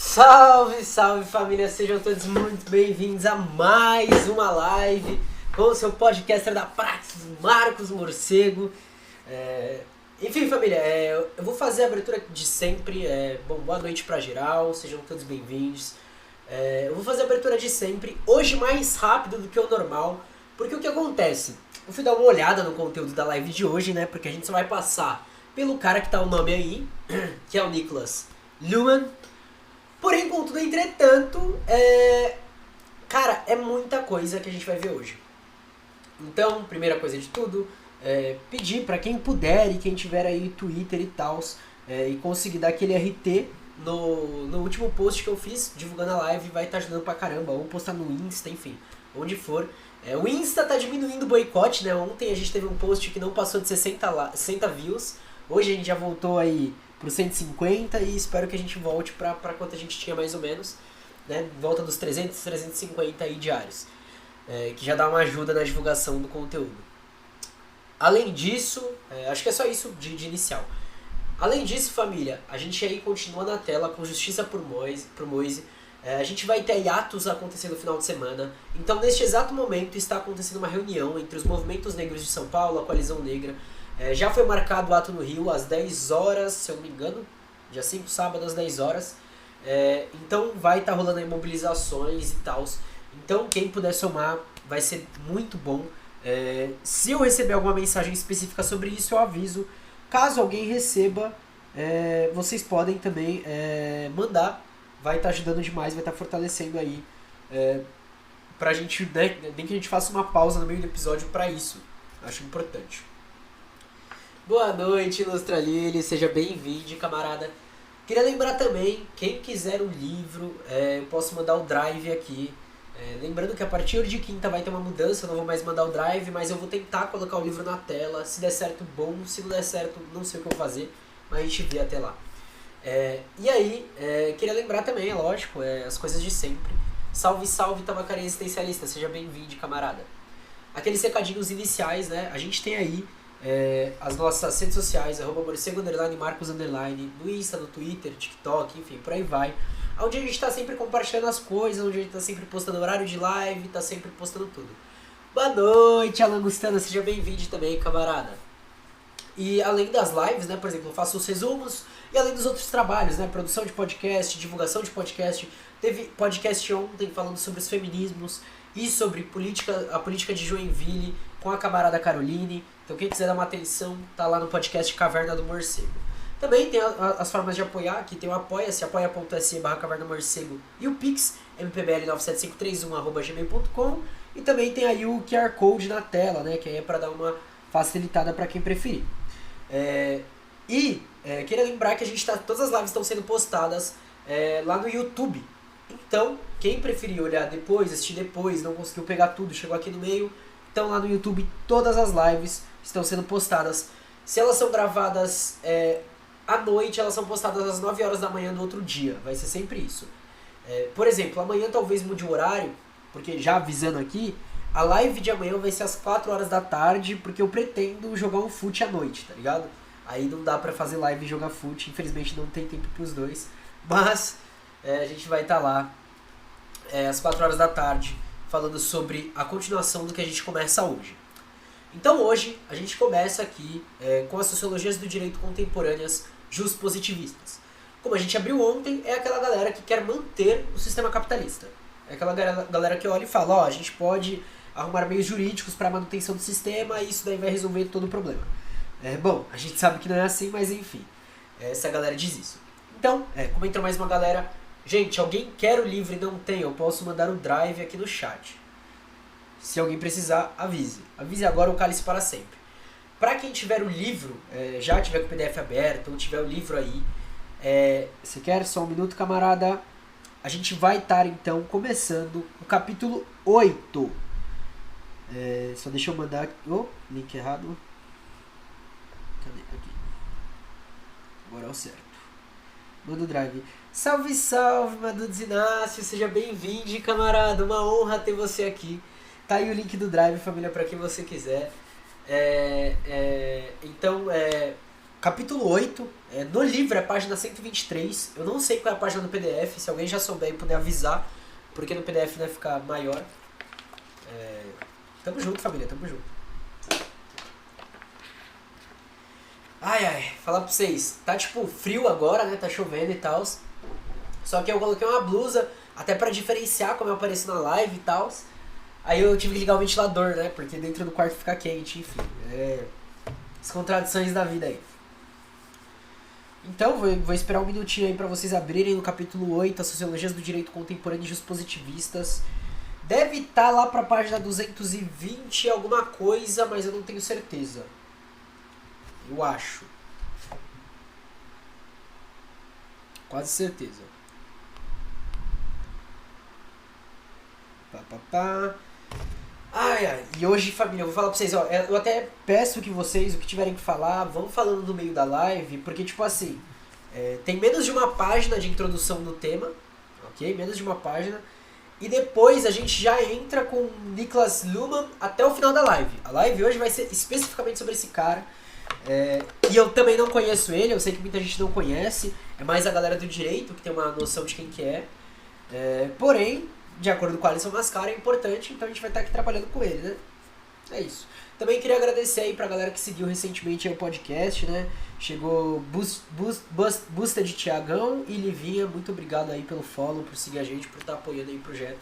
Salve, salve família, sejam todos muito bem-vindos a mais uma live com o seu podcaster da Praxis, Marcos Morcego. Enfim família, eu vou fazer a abertura de sempre, boa noite pra geral, sejam todos bem-vindos. Eu vou fazer a abertura de sempre, hoje mais rápido do que o normal, porque o que acontece? Eu fui dar uma olhada no conteúdo da live de hoje, né, porque a gente só vai passar pelo cara que tá o nome aí, que é o Niklas Luhmann. Porém, contudo, entretanto, cara, é muita coisa que a gente vai ver hoje. Então, primeira coisa de tudo, pedir pra quem puder e quem tiver aí Twitter e tal, e conseguir dar aquele RT no último post que eu fiz, divulgando a live, vai estar ajudando pra caramba, ou postar no Insta, enfim, onde for. O Insta tá diminuindo o boicote, né? Ontem a gente teve um post que não passou de 60 views, hoje a gente já voltou aí pro 150 e espero que a gente volte pra quanto a gente tinha mais ou menos, né? Volta dos 300, 350 aí diários, que já dá uma ajuda na divulgação do conteúdo. Além disso, acho que é só isso de inicial. Além disso, família, a gente aí continua na tela com Justiça por Moise. A gente vai ter hiatos acontecendo no final de semana. Então, neste exato momento, está acontecendo uma reunião entre os movimentos negros de São Paulo, a Coalizão Negra. Já foi marcado o ato no Rio às 10 horas, se eu não me engano, dia 5, sábado, às 10 horas. Então vai estar rolando aí mobilizações e tal. Então quem puder somar vai ser muito bom. Se eu receber alguma mensagem específica sobre isso, eu aviso. Caso alguém receba, vocês podem também mandar. Vai estar ajudando demais, vai estar fortalecendo aí. Pra gente, né, nem que a gente faça uma pausa no meio do episódio pra isso. Acho importante. Boa noite, Ilustralili, seja bem-vindo, camarada. Queria lembrar também, quem quiser o livro, eu posso mandar o drive aqui. Lembrando que a partir de quinta vai ter uma mudança, eu não vou mais mandar o drive, mas eu vou tentar colocar o livro na tela. Se der certo, bom. Se não der certo, não sei o que eu vou fazer, mas a gente vê até lá. E aí, queria lembrar também, é lógico, as coisas de sempre. Salve, salve, tabacaria existencialista, seja bem-vindo, camarada. Aqueles recadinhos iniciais, né? A gente tem aí as nossas redes sociais, @morcego_, Marcos_, no Insta, no Twitter, TikTok, enfim, por aí vai. Onde a gente tá sempre compartilhando as coisas, onde a gente tá sempre postando horário de live, tá sempre postando tudo. Boa noite, Alan Gustavo, seja bem-vindo também, camarada. E além das lives, né, por exemplo, eu faço os resumos, e além dos outros trabalhos, né, produção de podcast, divulgação de podcast, teve podcast ontem falando sobre os feminismos e sobre a política de Joinville com a camarada Caroline. Então quem quiser dar uma atenção, tá lá no podcast Caverna do Morcego. Também tem as formas de apoiar, aqui tem o Apoia-se, apoia.se/Caverna do Morcego, e o Pix, mpbl97531@gmail.com, e também tem aí o QR Code na tela, né, que aí é para dar uma facilitada para quem preferir. Queria lembrar que todas as lives estão sendo postadas lá no YouTube. Então, quem preferir olhar depois, assistir depois, não conseguiu pegar tudo, chegou aqui no meio, então lá no YouTube todas as lives estão sendo postadas. Se elas são gravadas à noite, elas são postadas às 9 horas da manhã do outro dia. Vai ser sempre isso. Por exemplo, amanhã talvez mude o horário, porque já avisando aqui, a live de amanhã vai ser às 4 horas da tarde, porque eu pretendo jogar um fute à noite, tá ligado? Aí não dá pra fazer live e jogar fute, infelizmente não tem tempo pros dois. Mas a gente vai estar lá às 4 horas da tarde, falando sobre a continuação do que a gente começa hoje. Então hoje a gente começa aqui com as sociologias do direito contemporâneas positivistas. Como a gente abriu ontem, é aquela galera que quer manter o sistema capitalista. É aquela galera que olha e fala, a gente pode arrumar meios jurídicos para a manutenção do sistema e isso daí vai resolver todo o problema. Bom, a gente sabe que não é assim, mas enfim, essa galera diz isso. Então, como entra mais uma galera, gente, alguém quer o livro e não tem, eu posso mandar o drive aqui no chat. Se alguém precisar, avise. Avise agora ou cale-se para sempre. Para quem tiver o livro, já tiver com o PDF aberto, ou tiver o livro aí, você quer só um minuto, camarada? A gente vai estar, então, começando o capítulo 8. Só deixa eu mandar aqui. Link errado. Cadê? Aqui. Agora é o certo. Manda o drive. Salve, salve, Madudes Inácio. Seja bem-vindo, camarada. Uma honra ter você aqui. Tá aí o link do drive, família, para quem você quiser. Então, capítulo 8, no livro é a página 123. Eu não sei qual é a página do PDF, se alguém já souber e puder avisar, porque no PDF vai ficar maior. Tamo junto, família, tamo junto. Ai, falar pra vocês, tá tipo frio agora, né, tá chovendo e tal. Só que eu coloquei uma blusa, até pra diferenciar como eu apareço na live e tal. Aí eu tive que ligar o ventilador, né, porque dentro do quarto fica quente, enfim. As contradições da vida aí. Então, vou esperar um minutinho aí pra vocês abrirem no capítulo 8, as Sociologias do Direito Contemporâneo e os Positivistas. Deve estar lá pra página 220 alguma coisa, mas eu não tenho certeza. Eu acho. Quase certeza. E hoje, família, eu vou falar pra vocês, ó, eu até peço que vocês, o que tiverem que falar, vão falando no meio da live, porque, tipo assim, tem menos de uma página de introdução no tema, ok? Menos de uma página. E depois a gente já entra com Niklas Luhmann até o final da live. A live hoje vai ser especificamente sobre esse cara. E eu também não conheço ele, eu sei que muita gente não conhece, é mais a galera do direito que tem uma noção de quem que é. Porém, de acordo com o Alisson Mascara, é importante, então a gente vai estar aqui trabalhando com ele, né? É isso. Também queria agradecer aí pra galera que seguiu recentemente aí o podcast, né? Chegou Busta de Tiagão e Livinha, muito obrigado aí pelo follow, por seguir a gente, por estar apoiando aí o projeto,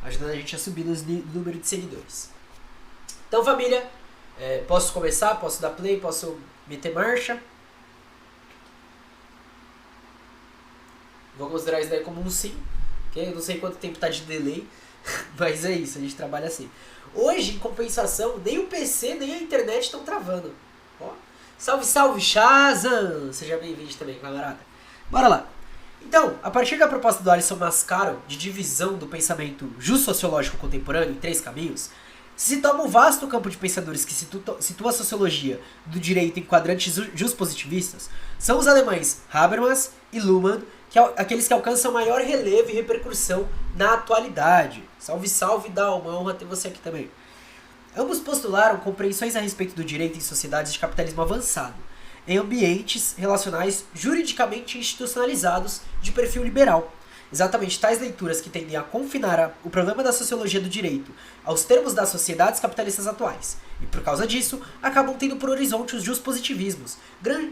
ajudando a gente a subir nos número de seguidores. Então, família, posso começar? Posso dar play? Posso meter marcha? Vou considerar isso daí como um sim, okay? Eu não sei quanto tempo tá de delay, mas é isso, a gente trabalha assim. Hoje, em compensação, nem o PC nem a internet estão travando. Ó. Salve, salve, Shazam! Seja bem-vindo também, camarada. Bora lá. Então, a partir da proposta do Alisson Mascaro de divisão do pensamento justo-sociológico contemporâneo em 3 caminhos, se toma um vasto campo de pensadores que situa a sociologia do direito em quadrantes just-positivistas, são os alemães Habermas e Luhmann, aqueles que alcançam maior relevo e repercussão na atualidade. Salve, salve, dá uma honra ter você aqui também. Ambos postularam compreensões a respeito do direito em sociedades de capitalismo avançado, em ambientes relacionais juridicamente institucionalizados de perfil liberal. Exatamente tais leituras que tendem a confinar o problema da sociologia do direito aos termos das sociedades capitalistas atuais. E por causa disso, acabam tendo por horizonte os just-positivismos,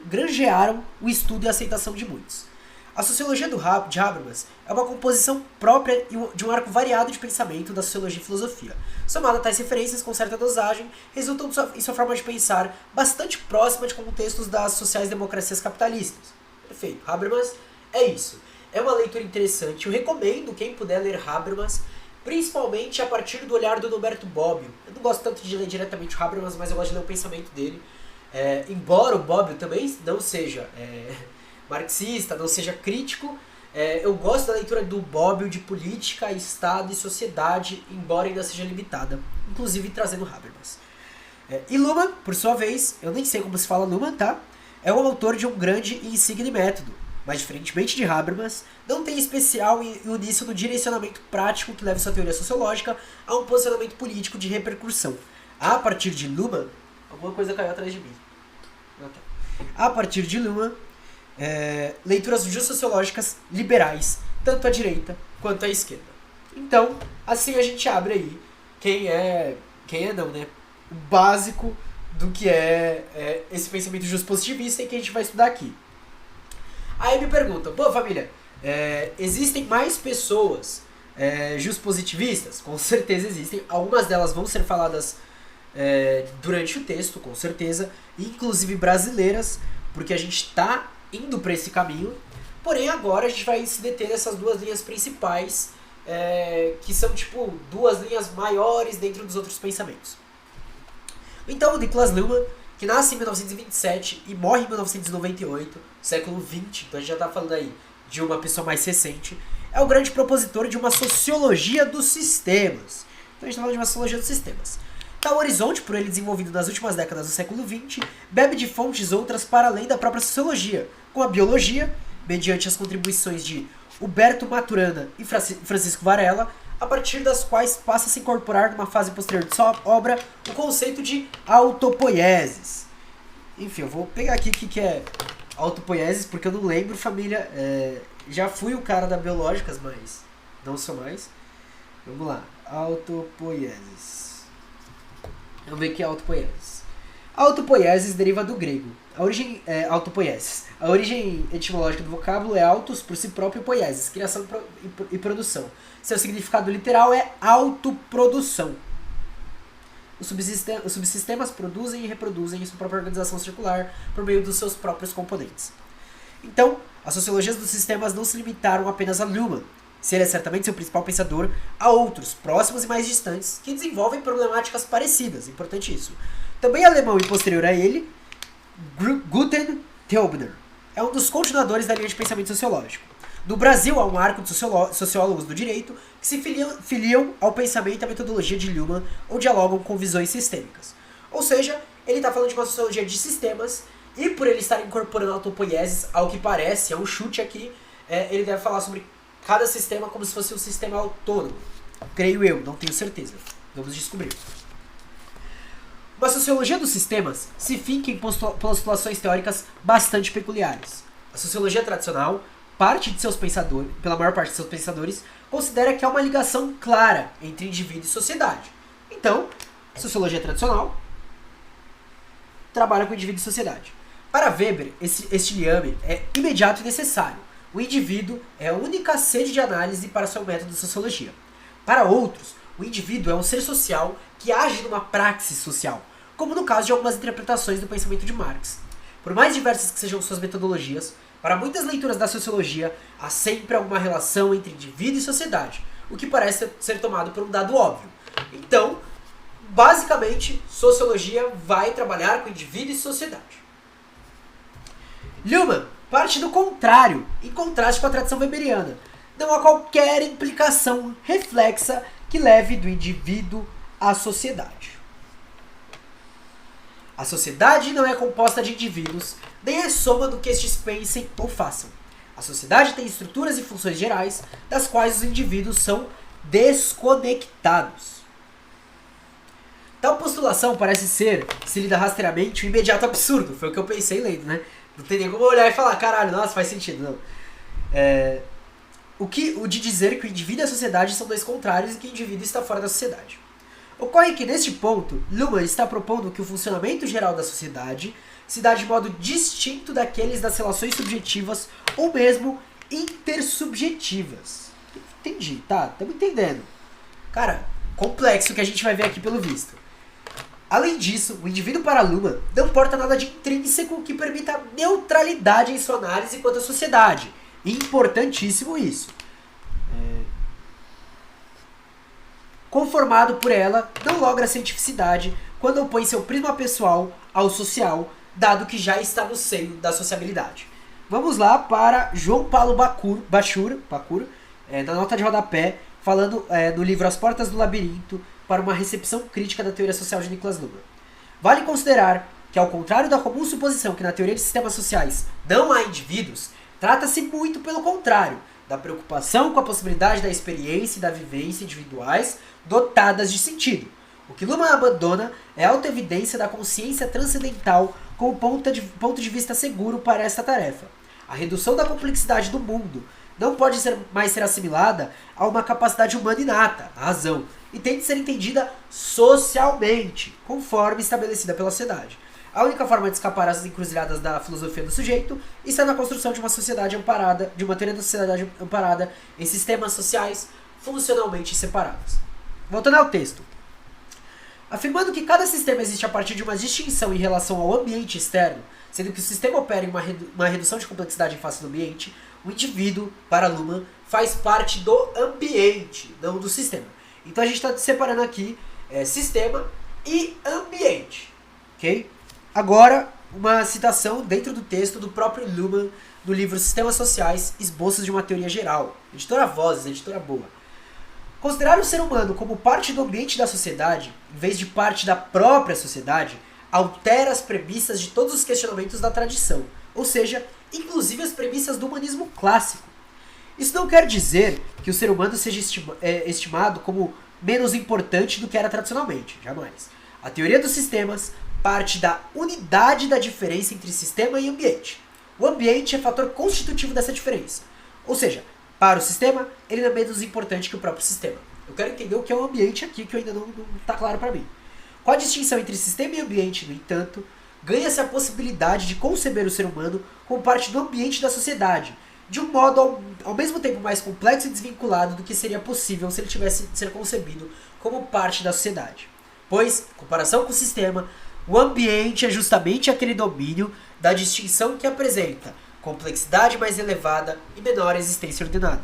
granjearam o estudo e a aceitação de muitos. A sociologia de Habermas é uma composição própria de um arco variado de pensamento da sociologia e filosofia. Somada a tais referências com certa dosagem, resultam em sua forma de pensar bastante próxima de contextos das sociais-democracias capitalistas. Perfeito, Habermas é isso. É uma leitura interessante, eu recomendo quem puder ler Habermas, principalmente a partir do olhar do Norberto Bobbio. Eu não gosto tanto de ler diretamente o Habermas, mas eu gosto de ler o pensamento dele. Embora o Bobbio também não seja marxista, não seja crítico, eu gosto da leitura do Bobbio de política, Estado e sociedade, embora ainda seja limitada, inclusive trazendo Habermas. E Luhmann, por sua vez, eu nem sei como se fala Luhmann, tá? É o autor de um grande e insigne método, mas diferentemente de Habermas, não tem especial e uníssono direcionamento prático que leve sua teoria sociológica a um posicionamento político de repercussão. A partir de Luhmann, alguma coisa caiu atrás de mim. A partir de Luhmann, leituras justo-sociológicas liberais, tanto à direita quanto à esquerda. Então, assim a gente abre aí o básico do que é esse pensamento justo-positivista e que a gente vai estudar aqui. Aí me perguntam, pô família, existem mais pessoas just-positivistas? Com certeza existem, algumas delas vão ser faladas durante o texto, com certeza, inclusive brasileiras, porque a gente está indo para esse caminho, porém agora a gente vai se deter nessas 2 linhas principais, que são tipo 2 linhas maiores dentro dos outros pensamentos. Então o Niklas Luhmann, que nasce em 1927 e morre em 1998, século XX, então a gente já está falando aí de uma pessoa mais recente, é o grande propositor de uma sociologia dos sistemas. Então a gente está falando de uma sociologia dos sistemas. Tal horizonte, por ele desenvolvido nas últimas décadas do século XX, bebe de fontes outras para além da própria sociologia, como a biologia, mediante as contribuições de Huberto Maturana e Francisco Varela, a partir das quais passa a se incorporar numa fase posterior de sua obra o conceito de autopoieses. Enfim, eu vou pegar aqui o que é autopoiesis, porque eu não lembro, família. Já fui o cara da Biológicas, mas não sou mais. Vamos lá. Autopoiesis. Vamos ver o que é autopoiesis. Autopoiesis deriva do grego. A origem autopoiesis. A origem etimológica do vocábulo é autos, por si próprio, poiesis, criação e produção. Seu significado literal é autoprodução. Os subsistemas produzem e reproduzem sua própria organização circular por meio dos seus próprios componentes. Então, as sociologias dos sistemas não se limitaram apenas a Luhmann. Se ele é certamente seu principal pensador, há outros, próximos e mais distantes, que desenvolvem problemáticas parecidas. Importante isso. Também alemão e posterior a ele, Guten Theobner é um dos continuadores da linha de pensamento sociológico. No Brasil, há um arco de sociólogos do direito que se filiam ao pensamento e à metodologia de Luhmann ou dialogam com visões sistêmicas. Ou seja, ele está falando de uma sociologia de sistemas e por ele estar incorporando autopoieses, ao que parece, é um chute aqui, ele deve falar sobre cada sistema como se fosse um sistema autônomo. Creio eu, não tenho certeza. Vamos descobrir. Uma sociologia dos sistemas se finca em postulações teóricas bastante peculiares. A sociologia tradicional, pela maior parte de seus pensadores, considera que há uma ligação clara entre indivíduo e sociedade. Então, a sociologia tradicional trabalha com indivíduo e sociedade. Para Weber, este liame é imediato e necessário. O indivíduo é a única sede de análise para seu método de sociologia. Para outros, o indivíduo é um ser social que age numa praxis social, como no caso de algumas interpretações do pensamento de Marx. Por mais diversas que sejam suas metodologias, para muitas leituras da sociologia, há sempre alguma relação entre indivíduo e sociedade, o que parece ser tomado por um dado óbvio. Então, basicamente, sociologia vai trabalhar com indivíduo e sociedade. Luhmann parte do contrário, em contraste com a tradição weberiana. Não há qualquer implicação reflexa que leve do indivíduo à sociedade. A sociedade não é composta de indivíduos, nem é soma do que estes pensem ou façam. A sociedade tem estruturas e funções gerais, das quais os indivíduos são desconectados. Tal postulação parece ser, se lida rasteiramente, um imediato absurdo. Foi o que eu pensei lendo, né? Não tem nem como olhar e falar, caralho, nossa, faz sentido, não. O de dizer que o indivíduo e a sociedade são dois contrários e que o indivíduo está fora da sociedade. Ocorre que, neste ponto, Luhmann está propondo que o funcionamento geral da sociedade se dá de modo distinto daqueles das relações subjetivas ou mesmo intersubjetivas. Entendi, tá? Estamos entendendo. Cara, complexo que a gente vai ver aqui pelo visto. Além disso, o indivíduo para Luhmann não porta nada de intrínseco que permita neutralidade em sua análise quanto à sociedade. Importantíssimo isso. Conformado por ela, não logra cientificidade quando opõe seu prisma pessoal ao social, dado que já está no seio da sociabilidade. Vamos lá para João Paulo Bachur, na nota de rodapé, falando no livro As Portas do Labirinto, para uma recepção crítica da teoria social de Niklas Luhmann. Vale considerar que, ao contrário da comum suposição que na teoria de sistemas sociais não há indivíduos, trata-se muito pelo contrário, da preocupação com a possibilidade da experiência e da vivência individuais dotadas de sentido. O que Luhmann abandona é a autoevidência da consciência transcendental como ponto de vista seguro para esta tarefa. A redução da complexidade do mundo não pode mais ser assimilada a uma capacidade humana inata, a razão, e tem de ser entendida socialmente, conforme estabelecida pela sociedade. A única forma de escapar às encruzilhadas da filosofia do sujeito está na construção de uma sociedade amparada, de uma teoria da sociedade amparada em sistemas sociais funcionalmente separados. Voltando ao texto. Afirmando que cada sistema existe a partir de uma distinção em relação ao ambiente externo, sendo que o sistema opera em uma redução de complexidade em face do ambiente, o indivíduo, para Luhmann, faz parte do ambiente, não do sistema. Então a gente está separando aqui sistema e ambiente. Ok? Agora, uma citação dentro do texto do próprio Luhmann, no livro Sistemas Sociais, Esboços de uma Teoria Geral. Editora Vozes, editora boa. Considerar o ser humano como parte do ambiente da sociedade, em vez de parte da própria sociedade, altera as premissas de todos os questionamentos da tradição, ou seja, inclusive as premissas do humanismo clássico. Isso não quer dizer que o ser humano seja estimado como menos importante do que era tradicionalmente, jamais. A teoria dos sistemas parte da unidade da diferença entre sistema e ambiente. O ambiente é fator constitutivo dessa diferença. Ou seja, para o sistema, ele não é menos importante que o próprio sistema. Eu quero entender o que é o ambiente aqui, que ainda não está claro para mim. Com a distinção entre sistema e ambiente, no entanto, ganha-se a possibilidade de conceber o ser humano como parte do ambiente da sociedade, de um modo ao mesmo tempo mais complexo e desvinculado do que seria possível se ele tivesse de ser concebido como parte da sociedade. Pois, em comparação com o sistema, o ambiente é justamente aquele domínio da distinção que apresenta complexidade mais elevada e menor existência ordenada.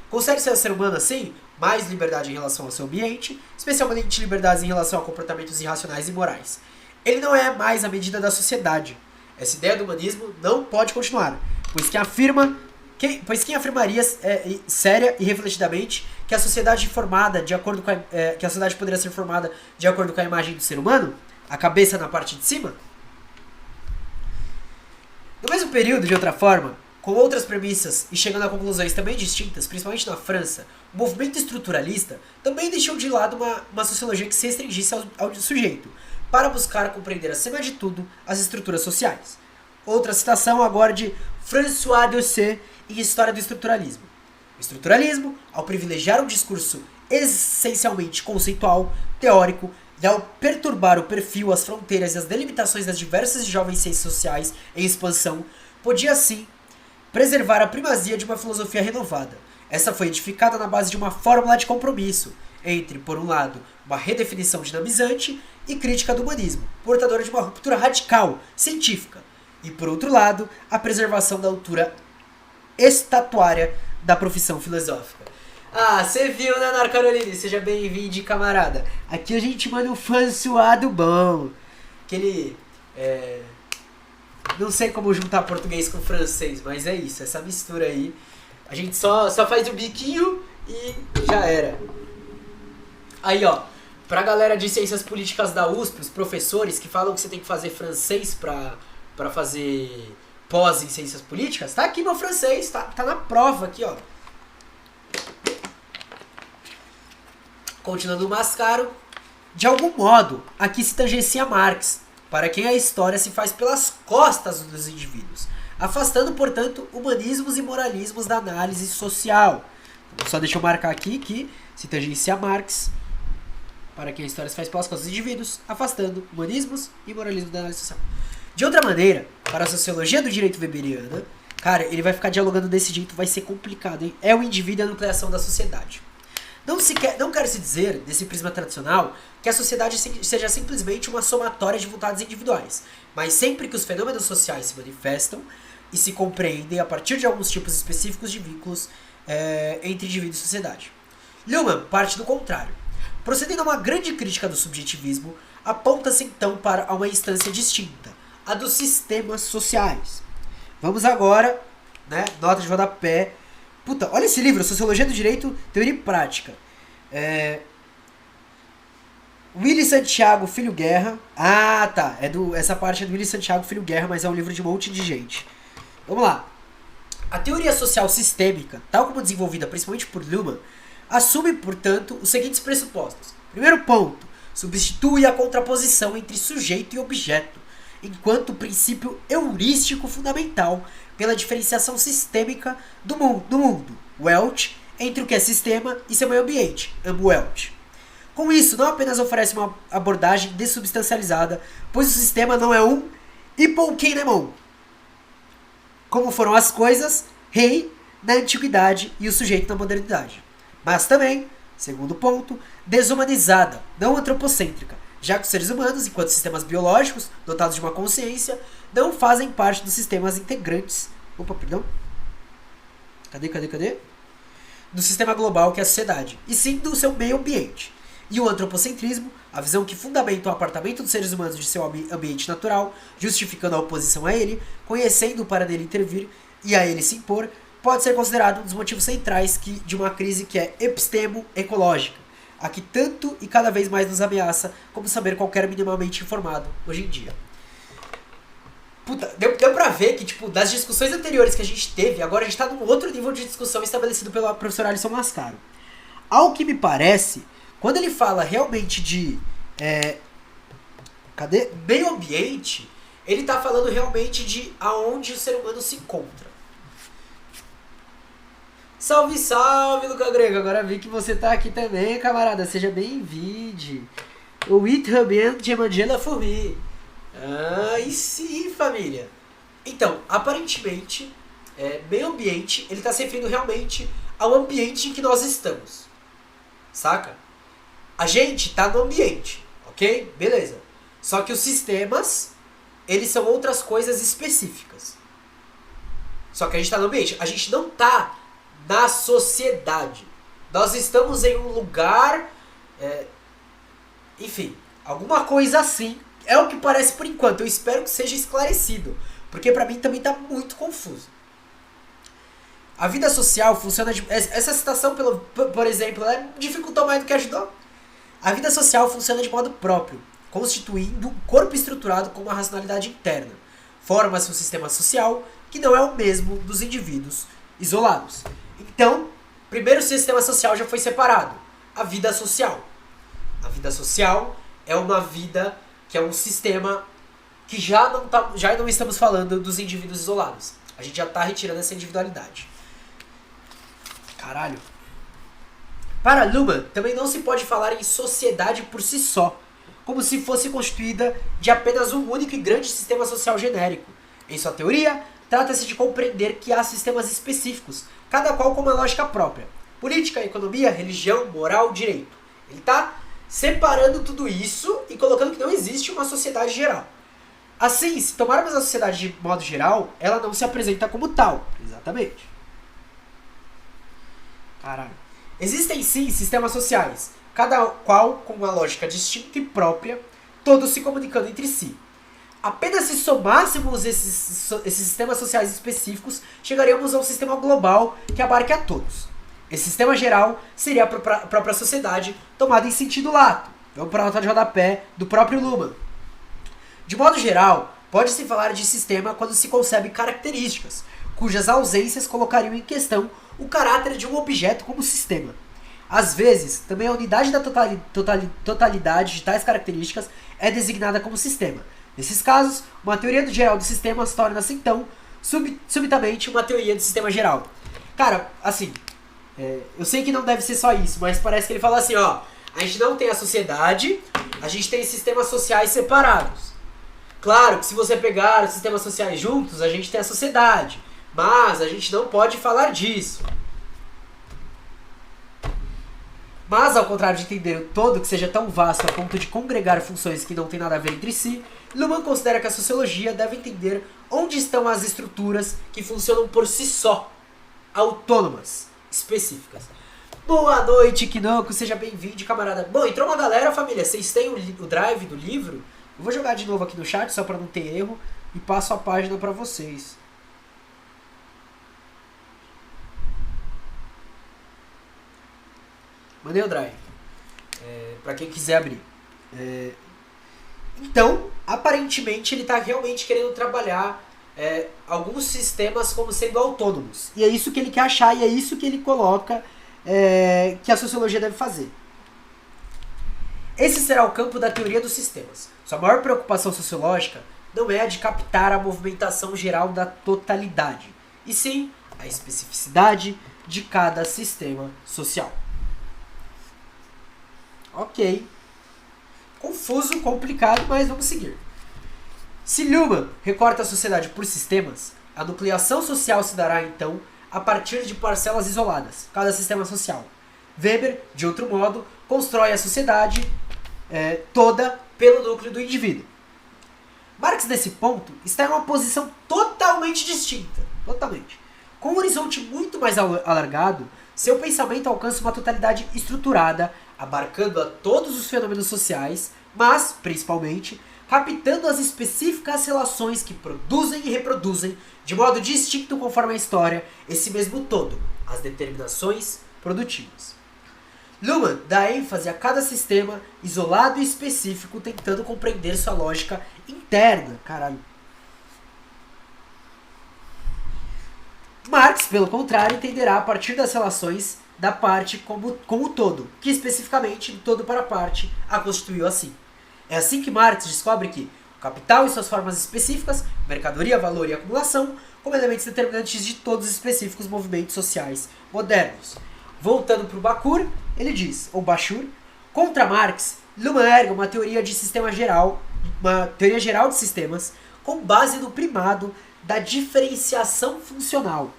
Consegue-se ao ser humano, assim, mais liberdade em relação ao seu ambiente, especialmente liberdades em relação a comportamentos irracionais e morais. Ele não é mais a medida da sociedade. Essa ideia do humanismo não pode continuar, pois quem afirmaria séria e refletidamente que a sociedade formada de acordo com que a sociedade poderia ser formada de acordo com a imagem do ser humano, a cabeça na parte de cima? No mesmo período, de outra forma, com outras premissas e chegando a conclusões também distintas, principalmente na França, o movimento estruturalista também deixou de lado uma sociologia que se restringisse ao sujeito, para buscar compreender, acima de tudo, as estruturas sociais. Outra citação agora de François Doucet em História do Estruturalismo. O estruturalismo, ao privilegiar um discurso essencialmente conceitual, teórico, e ao perturbar o perfil, as fronteiras e as delimitações das diversas e jovens ciências sociais em expansão, podia, assim, preservar a primazia de uma filosofia renovada. Essa foi edificada na base de uma fórmula de compromisso entre, por um lado, uma redefinição dinamizante e crítica do humanismo, portadora de uma ruptura radical, científica, e, por outro lado, a preservação da altura estatuária da profissão filosófica. Ah, você viu, né, Nara Caroline? Seja bem-vindo, camarada. Aqui a gente manda um fansuado bom. Aquele... Não sei como juntar português com francês, mas é isso, essa mistura aí. A gente só faz o biquinho e já era. Aí, ó, pra galera de ciências políticas da USP, os professores que falam que você tem que fazer francês pra fazer pós em ciências políticas, tá aqui meu francês, tá na prova aqui, ó. Continuando o mascaro, de algum modo, aqui se tangencia Marx, para quem a história se faz pelas costas dos indivíduos, afastando, portanto, humanismos e moralismos da análise social. Então, só deixa eu marcar aqui que se tangencia Marx, para quem a história se faz pelas costas dos indivíduos, afastando humanismos e moralismos da análise social. De outra maneira, para a sociologia do direito weberiana, cara, ele vai ficar dialogando desse jeito, vai ser complicado, hein? É o indivíduo e a nucleação da sociedade. Não quer se dizer, desse prisma tradicional, que a sociedade seja simplesmente uma somatória de vontades individuais, mas sempre que os fenômenos sociais se manifestam e se compreendem a partir de alguns tipos específicos de vínculos entre indivíduo e sociedade. Luhmann parte do contrário. Procedendo a uma grande crítica do subjetivismo, aponta-se então para uma instância distinta, a dos sistemas sociais. Vamos agora, né, nota de rodapé. Puta, olha esse livro, Sociologia do Direito, Teoria e Prática. Willy Santiago Filho Guerra. Ah, tá. Essa parte é do Willy Santiago Filho Guerra, mas é um livro de um monte de gente. Vamos lá. A teoria social sistêmica, tal como desenvolvida principalmente por Luhmann, assume, portanto, os seguintes pressupostos. Primeiro ponto, substitui a contraposição entre sujeito e objeto, enquanto princípio heurístico fundamental pela diferenciação sistêmica do mundo, Welt, entre o que é sistema e seu meio ambiente, Welt. Com isso, não apenas oferece uma abordagem dessubstancializada, pois o sistema não é um hipokeinemon, como foram as coisas, rei, na antiguidade e o sujeito na modernidade. Mas também, segundo ponto, desumanizada, não antropocêntrica, já que os seres humanos, enquanto sistemas biológicos, dotados de uma consciência, não fazem parte dos sistemas integrantes... Cadê? Do sistema global que é a sociedade, e sim do seu meio ambiente. E o antropocentrismo, a visão que fundamenta o apartamento dos seres humanos de seu ambiente natural, justificando a oposição a ele, conhecendo-o para nele intervir e a ele se impor, pode ser considerado um dos motivos centrais de uma crise que é epistemo-ecológica, a que tanto e cada vez mais nos ameaça como saber qualquer minimamente informado hoje em dia. Puta, deu pra ver que, tipo, das discussões anteriores que a gente teve, agora a gente tá num outro nível de discussão estabelecido pelo professor Alisson Mascaro. Ao que me parece, quando ele fala realmente de... Cadê? Meio ambiente, ele tá falando realmente de aonde o ser humano se encontra. Salve, salve, Luca Grego. Agora vi que você tá aqui também, camarada. Seja bem-vindo. O Ithabian de Mandela Fumi. Ah, e sim, família. Então, aparentemente, meio ambiente, ele tá se referindo realmente ao ambiente em que nós estamos. Saca? A gente tá no ambiente, ok? Beleza. Só que os sistemas, eles são outras coisas específicas. Só que a gente tá no ambiente. A gente não tá na sociedade. Nós estamos em um lugar... enfim, alguma coisa assim. É o que parece por enquanto. Eu espero que seja esclarecido. Porque pra mim também tá muito confuso. A vida social funciona... Essa citação, por exemplo, dificultou mais do que ajudou. A vida social funciona de modo próprio, constituindo um corpo estruturado com uma racionalidade interna. Forma-se um sistema social que não é o mesmo dos indivíduos isolados. Então, primeiro o sistema social já foi separado. A vida social. A vida social é uma vida que é um sistema que já não estamos falando dos indivíduos isolados. A gente já está retirando essa individualidade. Caralho. Para Luhmann, também não se pode falar em sociedade por si só, como se fosse constituída de apenas um único e grande sistema social genérico. Em sua teoria, trata-se de compreender que há sistemas específicos, cada qual com uma lógica própria. Política, economia, religião, moral, direito. Ele está separando tudo isso e colocando que não existe uma sociedade geral. Assim, se tomarmos a sociedade de modo geral, ela não se apresenta como tal. Exatamente. Caralho. Existem sim sistemas sociais, cada qual com uma lógica distinta e própria, todos se comunicando entre si. Apenas se somássemos esses sistemas sociais específicos, chegaríamos a um sistema global que abarque a todos. Esse sistema geral seria a própria sociedade, tomada em sentido lato. Vamos para a nota de rodapé do próprio Luhmann. De modo geral, pode-se falar de sistema quando se concebe características, cujas ausências colocariam em questão o caráter de um objeto como sistema. Às vezes, também a unidade da totalidade de tais características é designada como sistema. Nesses casos, uma teoria geral do sistema torna-se, então, subitamente uma teoria do sistema geral. Cara, assim, eu sei que não deve ser só isso, mas parece que ele fala assim, ó, a gente não tem a sociedade, a gente tem sistemas sociais separados. Claro que se você pegar os sistemas sociais juntos, a gente tem a sociedade. Mas a gente não pode falar disso. Mas, ao contrário de entender o todo que seja tão vasto a ponto de congregar funções que não têm nada a ver entre si, Luhmann considera que a sociologia deve entender onde estão as estruturas que funcionam por si só, autônomas, específicas. Boa noite, Kinoko, seja bem-vindo, camarada. Bom, entrou uma galera, família, vocês têm o drive do livro? Eu vou jogar de novo aqui no chat, só para não ter erro, e passo a página para vocês. Mandei o drive. Pra quem quiser abrir. Então, aparentemente, ele está realmente querendo trabalhar alguns sistemas como sendo autônomos. E é isso que ele quer achar e é isso que ele coloca que a sociologia deve fazer. Esse será o campo da teoria dos sistemas. Sua maior preocupação sociológica não é a de captar a movimentação geral da totalidade, e sim a especificidade de cada sistema social. Ok. Confuso, complicado, mas vamos seguir. Se Luhmann recorta a sociedade por sistemas, a nucleação social se dará, então, a partir de parcelas isoladas, cada sistema social. Weber, de outro modo, constrói a sociedade toda pelo núcleo do indivíduo. Marx, nesse ponto, está em uma posição totalmente distinta. Totalmente. Com um horizonte muito mais alargado, seu pensamento alcança uma totalidade estruturada, abarcando a todos os fenômenos sociais, mas, principalmente, captando as específicas relações que produzem e reproduzem, de modo distinto conforme a história, esse mesmo todo, as determinações produtivas. Luhmann dá ênfase a cada sistema isolado e específico, tentando compreender sua lógica interna. Caralho. Marx, pelo contrário, entenderá a partir das relações da parte como o todo, que especificamente do todo para a parte a constituiu assim. É assim que Marx descobre que o capital e suas formas específicas, mercadoria, valor e acumulação, como elementos determinantes de todos os específicos movimentos sociais modernos. Voltando para o Bakur, ele diz, ou Bashur, contra Marx, Luhmann ergue uma teoria de sistema geral, uma teoria geral de sistemas, com base no primado da diferenciação funcional,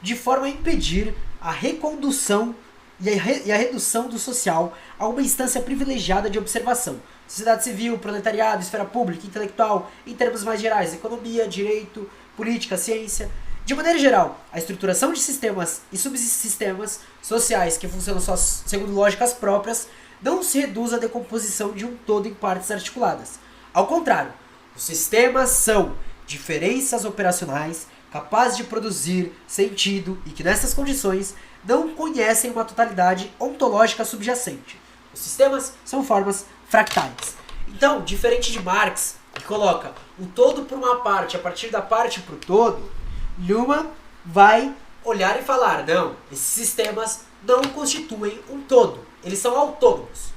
de forma a impedir a recondução e a redução do social a uma instância privilegiada de observação. Sociedade civil, proletariado, esfera pública, intelectual, em termos mais gerais, economia, direito, política, ciência. De maneira geral, a estruturação de sistemas e subsistemas sociais que funcionam só segundo lógicas próprias não se reduz à decomposição de um todo em partes articuladas. Ao contrário, os sistemas são diferenças operacionais capazes de produzir sentido e que, nessas condições, não conhecem uma totalidade ontológica subjacente. Os sistemas são formas fractais. Então, diferente de Marx, que coloca o todo por uma parte, a partir da parte para o todo, Luhmann vai olhar e falar, não, esses sistemas não constituem um todo, eles são autônomos.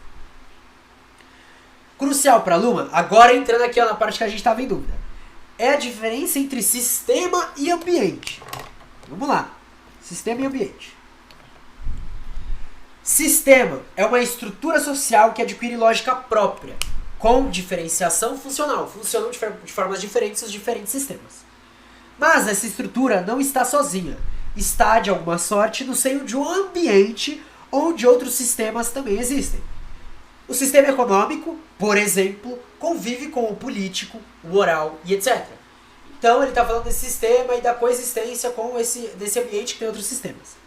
Crucial para Luhmann, agora entrando aqui na parte que a gente estava em dúvida, é a diferença entre sistema e ambiente. Vamos lá, sistema e ambiente. Sistema é uma estrutura social que adquire lógica própria, com diferenciação funcional. Funcionam de formas diferentes os diferentes sistemas. Mas essa estrutura não está sozinha. Está, de alguma sorte, no seio de um ambiente onde outros sistemas também existem. O sistema econômico, por exemplo, convive com o político, o moral e etc. Então ele está falando desse sistema e da coexistência com desse ambiente que tem outros sistemas.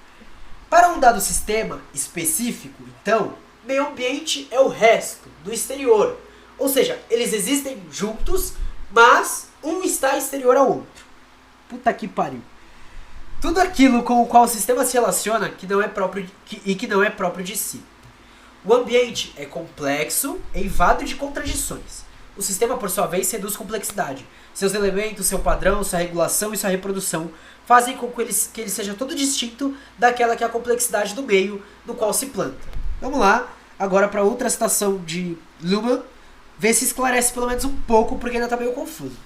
Para um dado sistema específico, então, meio ambiente é o resto, do exterior. Ou seja, eles existem juntos, mas um está exterior ao outro. Puta que pariu. Tudo aquilo com o qual o sistema se relaciona que não é próprio de si. O ambiente é complexo, eivado de contradições. O sistema, por sua vez, reduz complexidade. Seus elementos, seu padrão, sua regulação e sua reprodução fazem com que ele seja todo distinto daquela que é a complexidade do meio no qual se planta. Vamos lá, agora para outra citação de Luhmann, ver se esclarece pelo menos um pouco, porque ainda está meio confuso.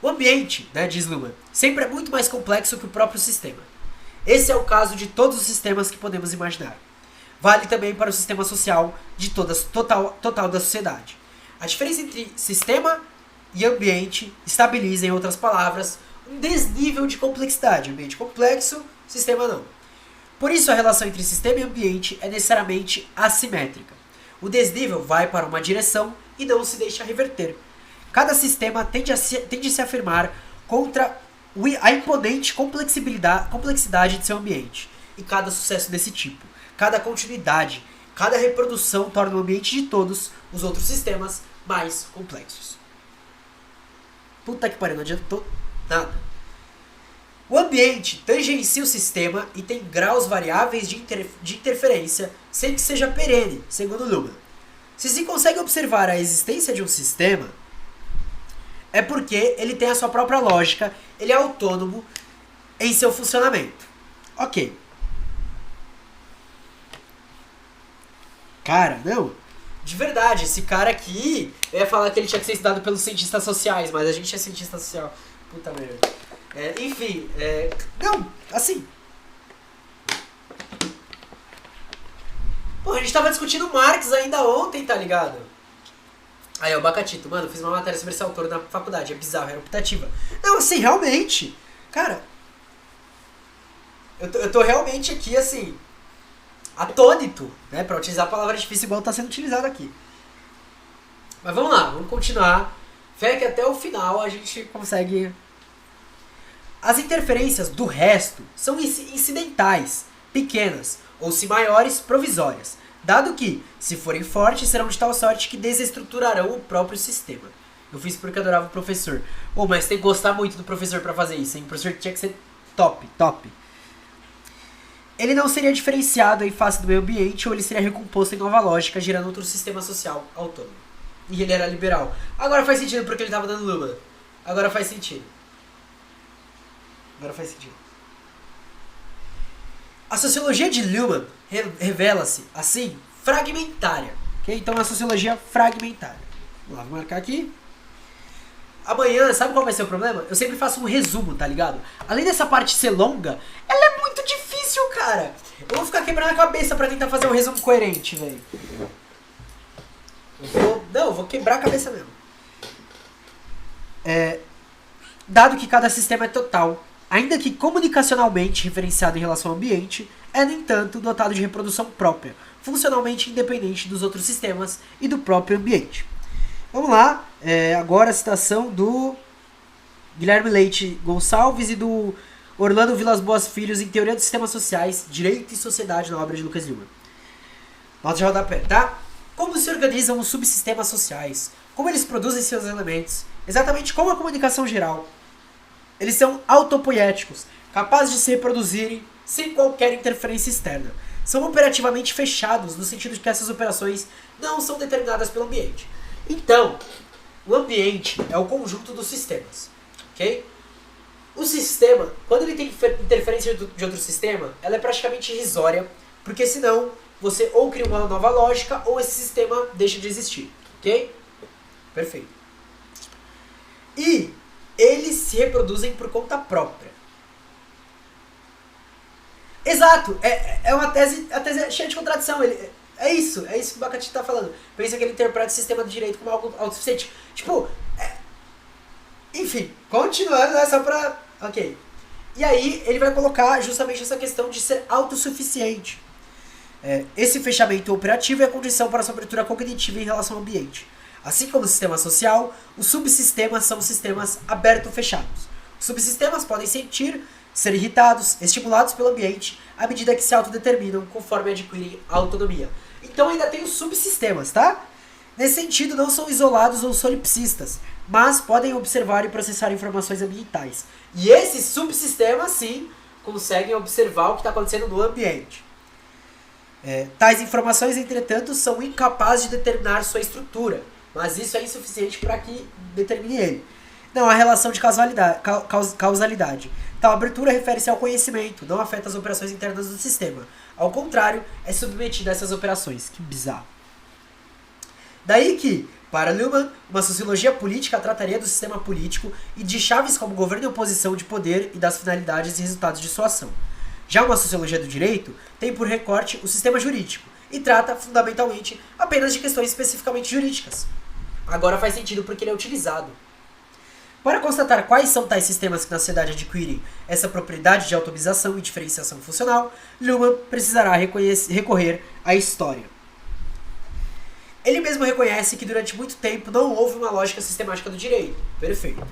O ambiente, diz Luhmann, sempre é muito mais complexo que o próprio sistema. Esse é o caso de todos os sistemas que podemos imaginar. Vale também para o sistema social de total da sociedade. A diferença entre sistema e ambiente estabiliza, em outras palavras, um desnível de complexidade. Ambiente complexo, sistema não. Por isso a relação entre sistema e ambiente é necessariamente assimétrica. O desnível vai para uma direção e não se deixa reverter. Cada sistema tende a se afirmar contra a imponente complexidade de seu ambiente. E cada sucesso desse tipo, cada continuidade, cada reprodução torna o ambiente de todos os outros sistemas mais complexos. Puta que pariu, não adiantou nada. O ambiente tangencia o sistema e tem graus variáveis de interferência sem que seja perene, segundo Luhmann. Se se consegue observar a existência de um sistema, é porque ele tem a sua própria lógica, ele é autônomo em seu funcionamento. Ok. Cara, não. De verdade, esse cara aqui, eu ia falar que ele tinha que ser estudado pelos cientistas sociais, mas a gente é cientista social. Puta merda. Enfim, não, assim. Pô, a gente tava discutindo Marx ainda ontem, tá ligado? Aí, o Bacatito, mano, fiz uma matéria sobre esse autor na faculdade, é bizarro, era optativa. Não, assim, realmente, cara, eu tô realmente aqui, assim, atônito, né, pra utilizar a palavra difícil igual tá sendo utilizado aqui. Mas vamos lá, vamos continuar. Fé que até o final a gente consegue. As interferências do resto são incidentais, pequenas, ou se maiores, provisórias, dado que, se forem fortes, serão de tal sorte que desestruturarão o próprio sistema. Eu fiz porque eu adorava o professor. Mas tem que gostar muito do professor pra fazer isso, hein? O professor tinha que ser top. Ele não seria diferenciado em face do meio ambiente, ou ele seria recomposto em nova lógica, gerando outro sistema social autônomo. E ele era liberal. Agora faz sentido porque ele estava dando Luhmann. Agora faz sentido. A sociologia de Luhmann revela-se, assim, fragmentária. Okay? Então é uma sociologia fragmentária. Vamos lá, vou marcar aqui. Amanhã, sabe qual vai ser o problema? Eu sempre faço um resumo, tá ligado? Além dessa parte ser longa, ela é muito difícil, cara. Eu vou ficar quebrando a cabeça pra tentar fazer um resumo coerente, velho. Eu vou quebrar a cabeça mesmo. Dado que cada sistema é total, ainda que comunicacionalmente referenciado em relação ao ambiente, é, no entanto, dotado de reprodução própria, funcionalmente independente dos outros sistemas e do próprio ambiente. Vamos lá, agora a citação do Guilherme Leite Gonçalves e do Orlando Vilas Boas Filhos em Teoria dos Sistemas Sociais, Direito e Sociedade, na obra de Lucas Lima. Nota de rodapé, tá? Como se organizam os subsistemas sociais, como eles produzem seus elementos, exatamente como a comunicação geral. Eles são autopoéticos, capazes de se reproduzirem sem qualquer interferência externa. São operativamente fechados, no sentido de que essas operações não são determinadas pelo ambiente. Então, o ambiente é o conjunto dos sistemas, ok? O sistema, quando ele tem interferência de outro sistema, ela é praticamente irrisória, porque senão você ou cria uma nova lógica ou esse sistema deixa de existir, ok? Perfeito. E eles se reproduzem por conta própria. Exato, é uma tese, a tese é cheia de contradição. É isso que o Bacati está falando. Pensa que ele interpreta o sistema do direito como algo autossuficiente. Tipo, enfim, continuando, só pra... Ok. E aí, ele vai colocar justamente essa questão de ser autossuficiente. Esse fechamento operativo é a condição para sua abertura cognitiva em relação ao ambiente. Assim como o sistema social, os subsistemas são sistemas aberto-fechados. Os subsistemas podem ser irritados, estimulados pelo ambiente, à medida que se autodeterminam conforme adquirem autonomia. Então ainda tem os subsistemas, tá? Nesse sentido, não são isolados ou solipsistas, mas podem observar e processar informações ambientais. E esses subsistemas, sim, conseguem observar o que está acontecendo no ambiente. Tais informações, entretanto, são incapazes de determinar sua estrutura, mas isso é insuficiente para que determine ele. Não há relação de causalidade. Tal abertura refere-se ao conhecimento, não afeta as operações internas do sistema. Ao contrário, é submetida a essas operações. Que bizarro. Daí que, para Luhmann, uma sociologia política trataria do sistema político e de chaves como governo e oposição de poder e das finalidades e resultados de sua ação. Já uma sociologia do direito tem por recorte o sistema jurídico e trata, fundamentalmente, apenas de questões especificamente jurídicas. Agora faz sentido porque ele é utilizado. Para constatar quais são tais sistemas que na sociedade adquirem essa propriedade de atomização e diferenciação funcional, Luhmann precisará recorrer à história. Ele mesmo reconhece que durante muito tempo não houve uma lógica sistemática do direito. Perfeito.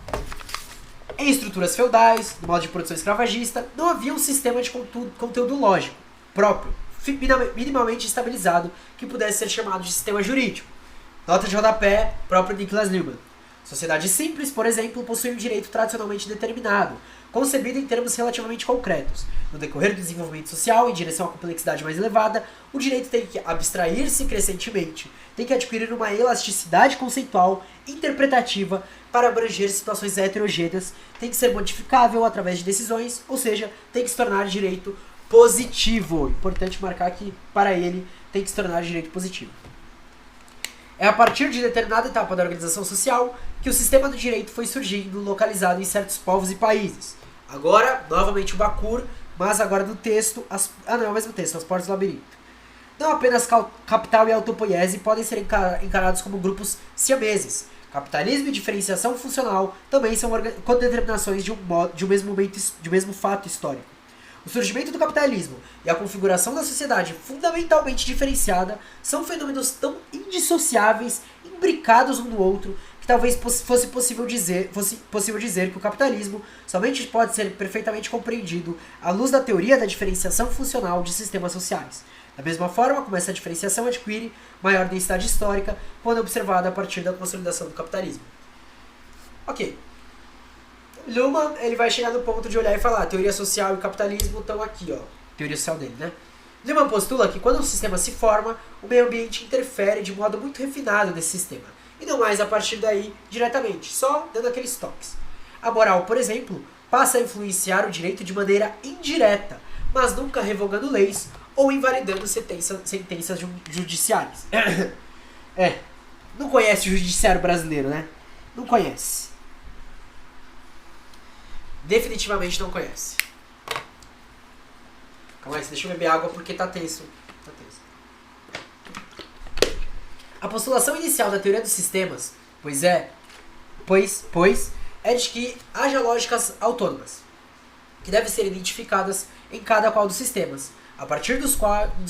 Em estruturas feudais, no modo de produção escravagista, não havia um sistema de conteúdo lógico próprio, minimamente estabilizado, que pudesse ser chamado de sistema jurídico. Nota de rodapé, próprio Niklas Luhmann. Sociedades simples, por exemplo, possuem um direito tradicionalmente determinado, concebido em termos relativamente concretos. No decorrer do desenvolvimento social, em direção à complexidade mais elevada, o direito tem que abstrair-se crescentemente, tem que adquirir uma elasticidade conceitual, interpretativa, para abranger situações heterogêneas, tem que ser modificável através de decisões, ou seja, tem que se tornar direito positivo. Importante marcar que, para ele, tem que se tornar direito positivo. É a partir de determinada etapa da organização social que o sistema do direito foi surgindo, localizado em certos povos e países. Agora, novamente o Bakur, mas agora no texto... não, é o mesmo texto, As Portas do Labirinto. Não apenas capital e autopoiese podem ser encarados como grupos siameses. Capitalismo e diferenciação funcional também são determinações de um mesmo fato histórico. O surgimento do capitalismo e a configuração da sociedade fundamentalmente diferenciada são fenômenos tão indissociáveis, imbricados um no outro, que talvez fosse possível dizer que o capitalismo somente pode ser perfeitamente compreendido à luz da teoria da diferenciação funcional de sistemas sociais. Da mesma forma como essa diferenciação adquire maior densidade histórica quando observada a partir da consolidação do capitalismo. Ok. Luhmann, ele vai chegar no ponto de olhar e falar, teoria social e capitalismo estão aqui, ó. Teoria social dele, né? Luhmann postula que quando um sistema se forma, o meio ambiente interfere de modo muito refinado nesse sistema, e não mais a partir daí diretamente, só dando aqueles toques. A moral, por exemplo, passa a influenciar o direito de maneira indireta, mas nunca revogando leis ou invalidando sentenças judiciais. Não conhece o judiciário brasileiro, né? Não conhece. Definitivamente não conhece. Calma aí, deixa eu beber água porque tá tenso. A postulação inicial da teoria dos sistemas, é de que haja lógicas autônomas, que devem ser identificadas em cada qual dos sistemas, a partir dos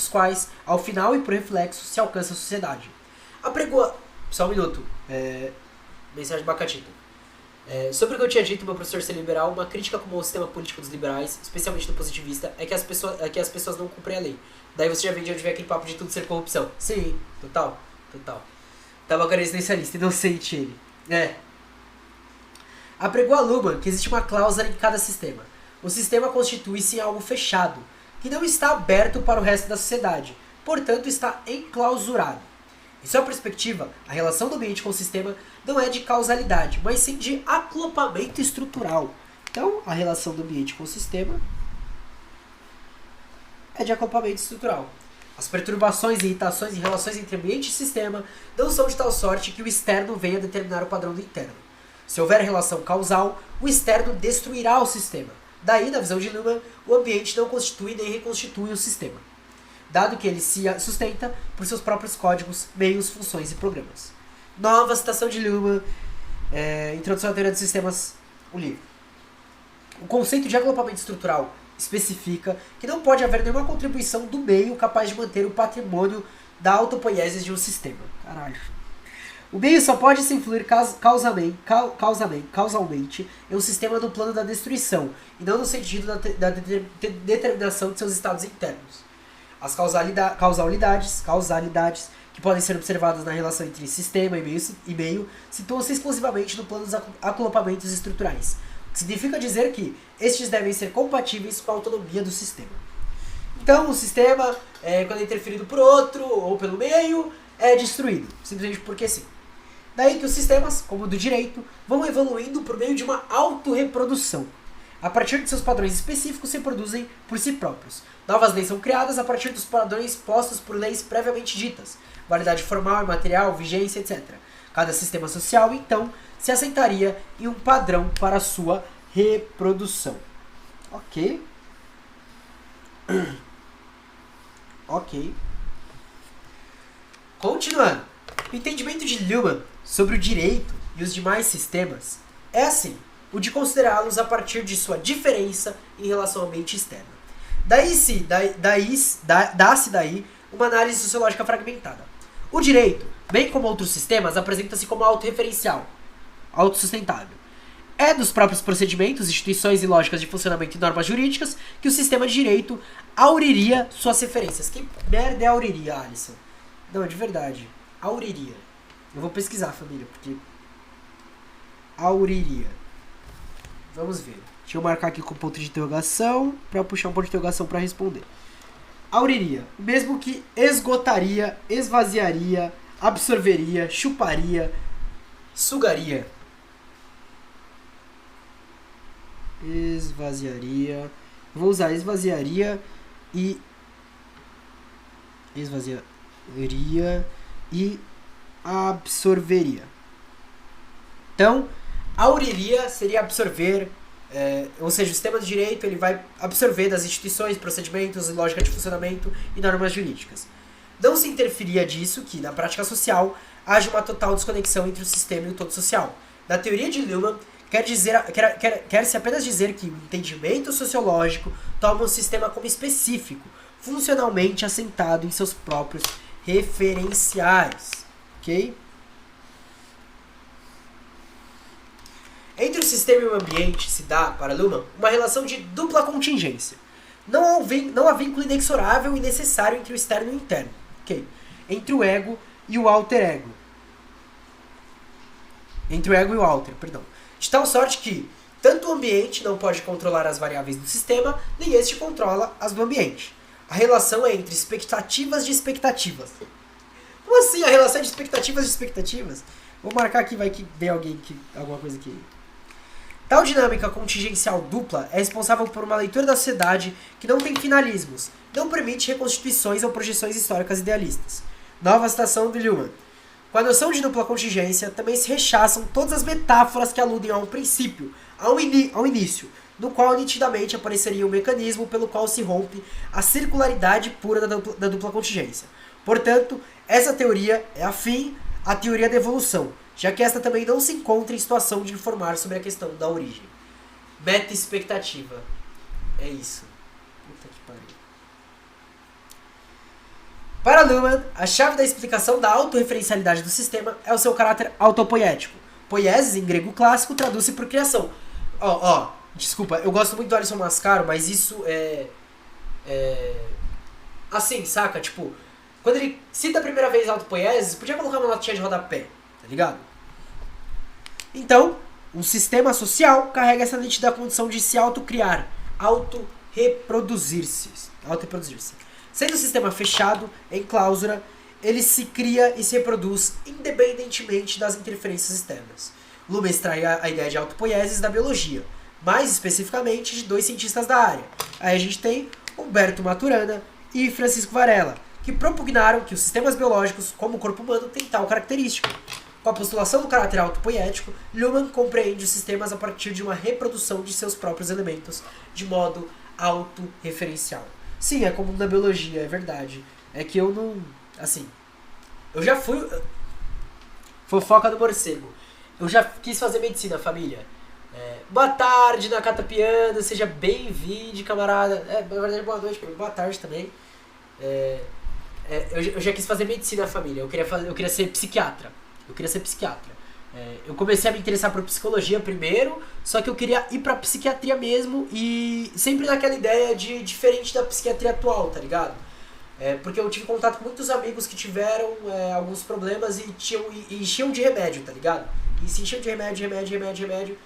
quais, ao final e por reflexo, se alcança a sociedade. Só um minuto. Mensagem do Bacatito. Sobre o que eu tinha dito, meu professor ser liberal, uma crítica como o sistema político dos liberais, especialmente do positivista, é que as pessoas não cumprem a lei. Daí você já vem de onde vem aquele papo de tudo ser corrupção. Sim, total. Tabacaria existencialista, inocente ele. Apregou a Luhmann que existe uma cláusula em cada sistema. O sistema constitui-se em algo fechado, que não está aberto para o resto da sociedade, portanto está enclausurado. Em sua perspectiva, a relação do ambiente com o sistema não é de causalidade, mas sim de acoplamento estrutural. Então, a relação do ambiente com o sistema é de acoplamento estrutural. As perturbações e irritações em relações entre ambiente e sistema não são de tal sorte que o externo venha determinar o padrão do interno. Se houver relação causal, o externo destruirá o sistema. Daí, na visão de Luhmann, o ambiente não constitui nem reconstitui o sistema, dado que ele se sustenta por seus próprios códigos, meios, funções e programas. Nova citação de Luhmann, Introdução à Teoria dos Sistemas, o livro. O conceito de agrupamento estrutural especifica que não pode haver nenhuma contribuição do meio capaz de manter o patrimônio da autopoiesis de um sistema. Caralho. O meio só pode se influir causalmente em um sistema no plano da destruição, e não no sentido da determinação de seus estados internos. As causalidades que podem ser observadas na relação entre sistema e meio situam-se exclusivamente no plano dos acoplamentos estruturais, o que significa dizer que estes devem ser compatíveis com a autonomia do sistema. Então, o sistema, quando é interferido por outro ou pelo meio, é destruído, simplesmente porque sim. Daí que os sistemas, como o do direito, vão evoluindo por meio de uma autorreprodução. A partir de seus padrões específicos, se produzem por si próprios. Novas leis são criadas a partir dos padrões postos por leis previamente ditas, validade formal e material, vigência, etc. Cada sistema social, então, se assentaria em um padrão para a sua reprodução. Ok. Continuando. O entendimento de Luhmann sobre o direito e os demais sistemas é assim, o de considerá-los a partir de sua diferença em relação ao ambiente externo. Dá-se daí uma análise sociológica fragmentada. O direito, bem como outros sistemas, apresenta-se como autorreferencial, autossustentável. É dos próprios procedimentos, instituições e lógicas de funcionamento e normas jurídicas que o sistema de direito auriria suas referências. Que merda é auriria, Alisson? Não, de verdade. Auriria. Eu vou pesquisar, família, porque... Auriria. Vamos ver. Deixa eu marcar aqui com ponto de interrogação, para puxar um ponto de interrogação para responder. Auriria. O mesmo que esgotaria, esvaziaria, absorveria, chuparia, sugaria. Esvaziaria. Vou usar esvaziaria e... Esvaziaria e absorveria. Então, auriria seria absorver, ou seja, o sistema de direito ele vai absorver das instituições, procedimentos, lógica de funcionamento e normas jurídicas. Não se interferia disso que, na prática social, haja uma total desconexão entre o sistema e o todo social. Na teoria de Luhmann, quer-se apenas dizer que o entendimento sociológico toma um sistema como específico, funcionalmente assentado em seus próprios referenciais. Ok? Entre o sistema e o ambiente se dá, para Luhmann, uma relação de dupla contingência. Não há vínculo inexorável e necessário entre o externo e o interno. Okay? Entre o ego e o alter ego. Entre o ego e o alter, perdão. De tal sorte que, tanto o ambiente não pode controlar as variáveis do sistema, nem este controla as do ambiente. A relação é entre expectativas de expectativas. Como assim? A relação de expectativas de expectativas? Vou marcar aqui, vai que vem alguma coisa aqui. Tal dinâmica contingencial dupla é responsável por uma leitura da sociedade que não tem finalismos, não permite reconstituições ou projeções históricas idealistas. Nova citação de Luhmann. Com a noção de dupla contingência, também se rechaçam todas as metáforas que aludem a um princípio, ao início, no qual nitidamente apareceria o mecanismo pelo qual se rompe a circularidade pura da dupla contingência. Portanto, essa teoria é afim à teoria da evolução, já que esta também não se encontra em situação de informar sobre a questão da origem. Meta-expectativa. É isso. Puta que pariu. Para Luhmann, a chave da explicação da autorreferencialidade do sistema é o seu caráter autopoético. Poiesis, em grego clássico, traduz-se por criação. Desculpa, eu gosto muito do Alisson Mascaro, mas isso assim, saca? Tipo, quando ele cita a primeira vez autopoiesis, podia colocar uma notinha de rodapé, tá ligado? Então, um sistema social carrega essa nítida condição de se autocriar, autorreproduzir-se. Sendo um sistema fechado, em cláusula, ele se cria e se reproduz independentemente das interferências externas. Luhmann extrai a ideia de autopoiesis da biologia, mais especificamente de 2 cientistas da área. Aí a gente tem Humberto Maturana e Francisco Varela, que propugnaram que os sistemas biológicos, como o corpo humano, têm tal característica. Com a postulação do caráter autopoético, Luhmann compreende os sistemas a partir de uma reprodução de seus próprios elementos, de modo autorreferencial. Sim, é como na biologia, é verdade. É que eu não... Assim, eu já fui... Fofoca do morcego. Eu já quis fazer medicina, família. Boa tarde, Nakata Piano, seja bem-vindo, camarada. Na verdade, boa noite, boa tarde também. Eu já quis fazer medicina, família. Eu queria ser psiquiatra. Eu comecei a me interessar por psicologia primeiro, só que eu queria ir pra psiquiatria mesmo e sempre naquela ideia de diferente da psiquiatria atual, tá ligado? Porque eu tive contato com muitos amigos que tiveram alguns problemas e enchiam de remédio, tá ligado? E se enchiam de remédio.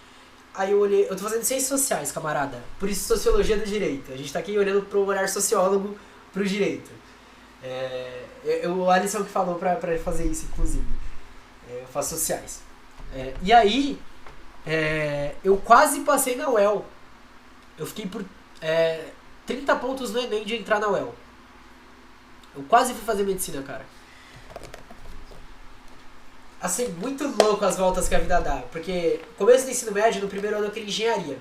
Aí eu olhei, eu tô fazendo ciências sociais, camarada, por isso sociologia do direito. A gente tá aqui olhando pro olhar sociólogo pro direito. O Alisson que falou pra fazer isso, inclusive. Eu faço sociais. E aí, eu quase passei na UEL. Eu fiquei por 30 pontos no Enem de entrar na UEL. Eu quase fui fazer medicina, cara. Assim, muito louco as voltas que a vida dá. Porque começo do ensino médio, no primeiro ano eu queria engenharia.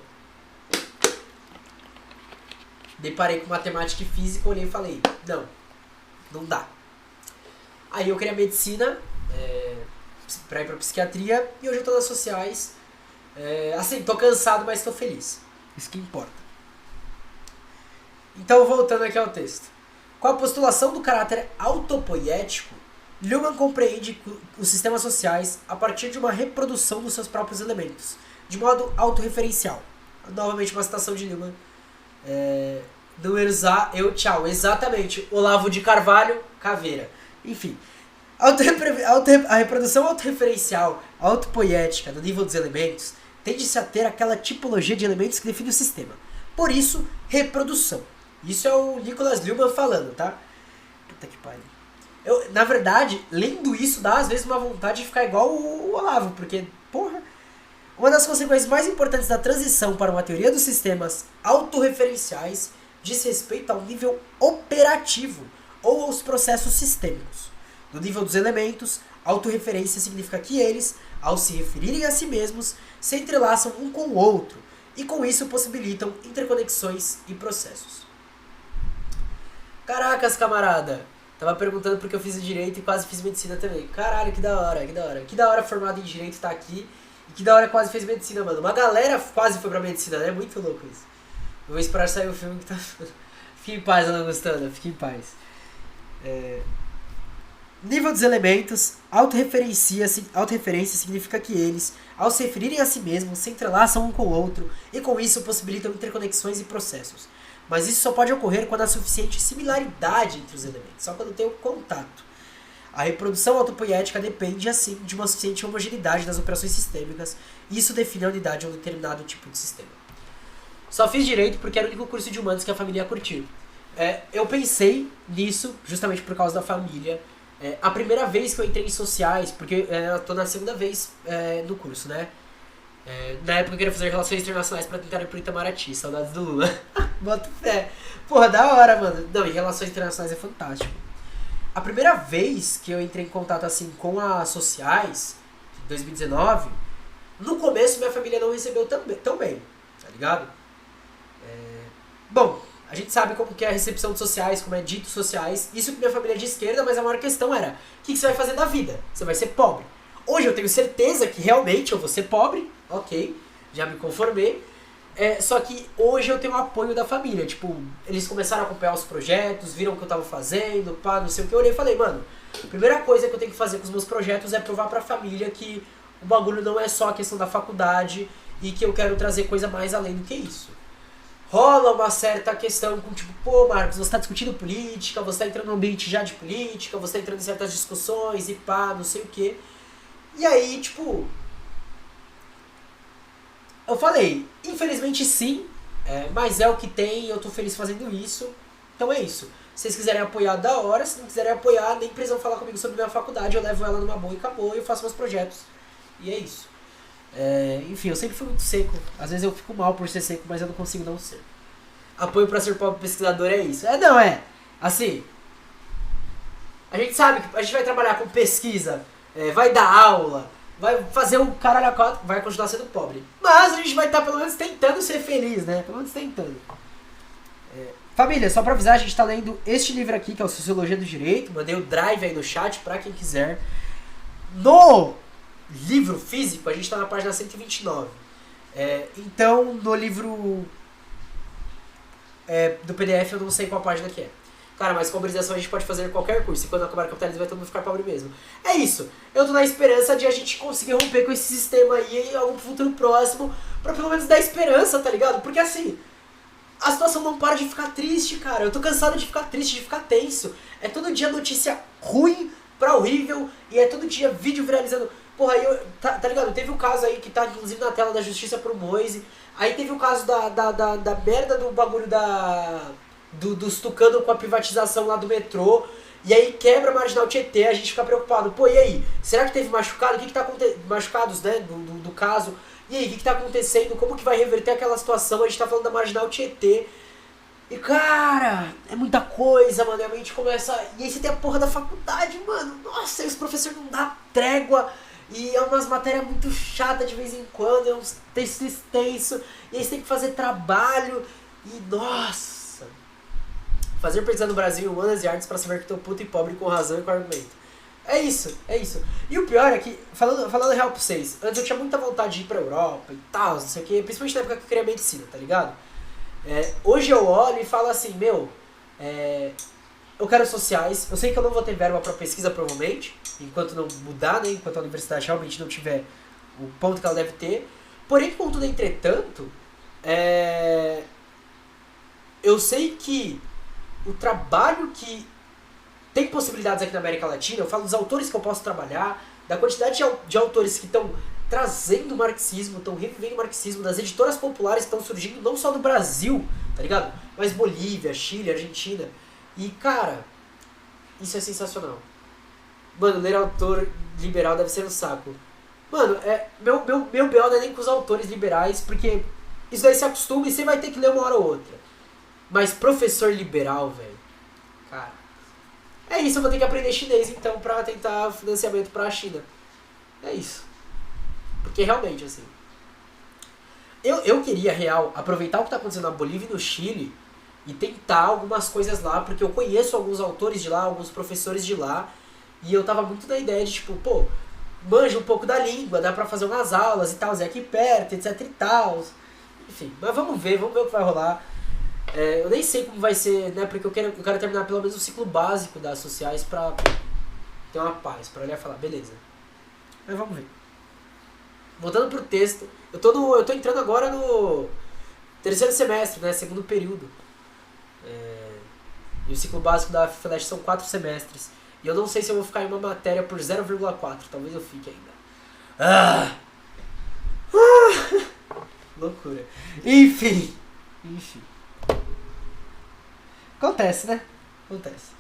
Deparei com matemática e física, olhei e falei, não dá. Aí eu queria medicina, pra ir pra psiquiatria, e hoje eu tô nas sociais. Assim, tô cansado, mas tô feliz. Isso que importa. Então, voltando aqui ao texto. Com a postulação do caráter autopoético, Luhmann compreende os sistemas sociais a partir de uma reprodução dos seus próprios elementos, de modo autorreferencial. Novamente uma citação de Luhmann. Números A, eu, tchau. Exatamente. Olavo de Carvalho, caveira. Enfim. A reprodução autorreferencial, autopoética, no nível dos elementos, tende-se a ter aquela tipologia de elementos que define o sistema. Por isso, reprodução. Isso é o Nicholas Luhmann falando, tá? Puta que pariu. Na verdade, lendo isso, dá às vezes uma vontade de ficar igual o Olavo, porque, porra, uma das consequências mais importantes da transição para uma teoria dos sistemas autorreferenciais diz respeito ao nível operativo ou aos processos sistêmicos. No nível dos elementos, autorreferência significa que eles, ao se referirem a si mesmos, se entrelaçam um com o outro e com isso possibilitam interconexões e processos. Caracas, camarada! Tava perguntando porque eu fiz direito e quase fiz medicina também. Caralho, que da hora, que da hora. Que da hora formado em direito tá aqui e que da hora quase fez medicina, mano. Uma galera quase foi pra medicina, né? Muito louco isso. Eu vou esperar sair o filme que tá... Fique em paz, Ana Gustana, fique em paz. Nível dos elementos, autorreferência significa que eles, ao se referirem a si mesmos, se entrelaçam um com o outro e com isso possibilitam interconexões e processos. Mas isso só pode ocorrer quando há suficiente similaridade entre os elementos, só quando tem o contato. A reprodução autopoética depende, assim, de uma suficiente homogeneidade das operações sistêmicas e isso define a unidade de um determinado tipo de sistema. Só fiz direito porque era o único curso de humanos que a família ia curtir. Eu pensei nisso justamente por causa da família. A primeira vez que eu entrei em sociais, porque eu tô na segunda vez no curso, né? Na época eu queria fazer relações internacionais pra tentar ir pro Itamaraty, saudades do Lula. Boto fé. Porra, da hora, mano. Não, em relações internacionais é fantástico. a primeira vez que eu entrei em contato assim com as sociais, em 2019, no começo minha família não recebeu tão bem, tá ligado? Bom, a gente sabe como que é a recepção de sociais, como é dito sociais. Isso que minha família é de esquerda, mas a maior questão era, o que você vai fazer da vida? Você vai ser pobre. Hoje eu tenho certeza que realmente eu vou ser pobre, ok, já me conformei. Só que hoje eu tenho o apoio da família, tipo, eles começaram a acompanhar os projetos, viram o que eu tava fazendo, pá, não sei o que. Eu olhei e falei, mano, a primeira coisa que eu tenho que fazer com os meus projetos é provar pra família que o bagulho não é só a questão da faculdade e que eu quero trazer coisa mais além do que isso. Rola uma certa questão com tipo, pô, Marcos, você tá discutindo política, você tá entrando num ambiente já de política, você tá entrando em certas discussões e pá, não sei o que. E aí, tipo, eu falei, infelizmente sim, mas é o que tem, eu tô feliz fazendo isso, então é isso. Se vocês quiserem apoiar, da hora, se não quiserem apoiar, nem precisam falar comigo sobre minha faculdade, eu levo ela numa boa e acabou, e eu faço meus projetos. E é isso. Enfim, eu sempre fui muito seco, às vezes eu fico mal por ser seco, mas eu não consigo não ser. Apoio pra ser pobre pesquisador é isso. Assim, a gente sabe que a gente vai trabalhar com pesquisa, vai dar aula, vai fazer um caralho a quatro, vai continuar sendo pobre. Mas a gente vai estar pelo menos tentando ser feliz, né? Pelo menos tentando. Família, só pra avisar, a gente tá lendo este livro aqui, que é o Sociologia do Direito. Mandei o drive aí no chat pra quem quiser. No livro físico, a gente tá na página 129. Então, no livro do PDF, eu não sei qual página que é. Cara, mas com a gente pode fazer qualquer curso. E quando acabar o capitalismo, vai todo mundo ficar pobre mesmo. É isso. Eu tô na esperança de a gente conseguir romper com esse sistema aí em algum futuro próximo, pra pelo menos dar esperança, tá ligado? Porque assim, a situação não para de ficar triste, cara. Eu tô cansado de ficar triste, de ficar tenso. É todo dia notícia ruim pra horrível, e é todo dia vídeo viralizando. Porra, tá ligado? Teve o caso aí que tá inclusive na tela da justiça pro Moise. Aí teve o caso da merda do bagulho dos tucano com a privatização lá do metrô. E aí quebra a Marginal Tietê, a gente fica preocupado. Pô, e aí? Será que teve machucado? O que tá acontecendo? Machucados, né? Do caso. E aí, o que tá acontecendo? Como que vai reverter aquela situação? A gente tá falando da Marginal Tietê. E cara, é muita coisa, mano. E a mente começa. E aí você tem a porra da faculdade, mano. Nossa, os professores não dão trégua. E é umas matérias muito chatas de vez em quando. É uns textos extensos. E aí você tem que fazer trabalho. E nossa. Fazer pesquisa no Brasil, humanas e artes pra saber que tô puto e pobre com razão e com argumento. É isso. E o pior é que, falando real pra vocês, antes eu tinha muita vontade de ir pra Europa e tal, não sei o que, principalmente na época que eu queria medicina, tá ligado? Hoje eu olho e falo assim, eu quero sociais, eu sei que eu não vou ter verba pra pesquisa provavelmente, enquanto não mudar, né, enquanto a universidade realmente não tiver o ponto que ela deve ter, porém, contudo, entretanto, eu sei que o trabalho que tem possibilidades aqui na América Latina, eu falo dos autores que eu posso trabalhar, da quantidade de autores que estão trazendo o marxismo, estão revivendo o marxismo, das editoras populares que estão surgindo não só no Brasil, tá ligado? Mas Bolívia, Chile, Argentina. E, cara, isso é sensacional. Mano, ler autor liberal deve ser um saco. Mano, meu B.O. não é nem com os autores liberais, porque isso daí se acostuma e você vai ter que ler uma hora ou outra. Mas professor liberal, velho, cara... É isso, eu vou ter que aprender chinês então pra tentar financiamento pra China. É isso. Porque realmente, assim... Eu queria, real, aproveitar o que tá acontecendo na Bolívia e no Chile e tentar algumas coisas lá, porque eu conheço alguns autores de lá, alguns professores de lá, e eu tava muito na ideia de, tipo, pô, manja um pouco da língua, dá pra fazer umas aulas e tal, é aqui perto, etc e tal. Enfim, mas vamos ver o que vai rolar. Eu nem sei como vai ser, né, porque eu quero terminar pelo menos o ciclo básico das sociais pra ter uma paz, pra olhar e falar, beleza. Mas vamos ver. Voltando pro texto, eu tô entrando agora no terceiro semestre, né, segundo período. E o ciclo básico da FLESH são 4 semestres. E eu não sei se eu vou ficar em uma matéria por 0,4, talvez eu fique ainda. Loucura. Enfim. Acontece, né? Acontece.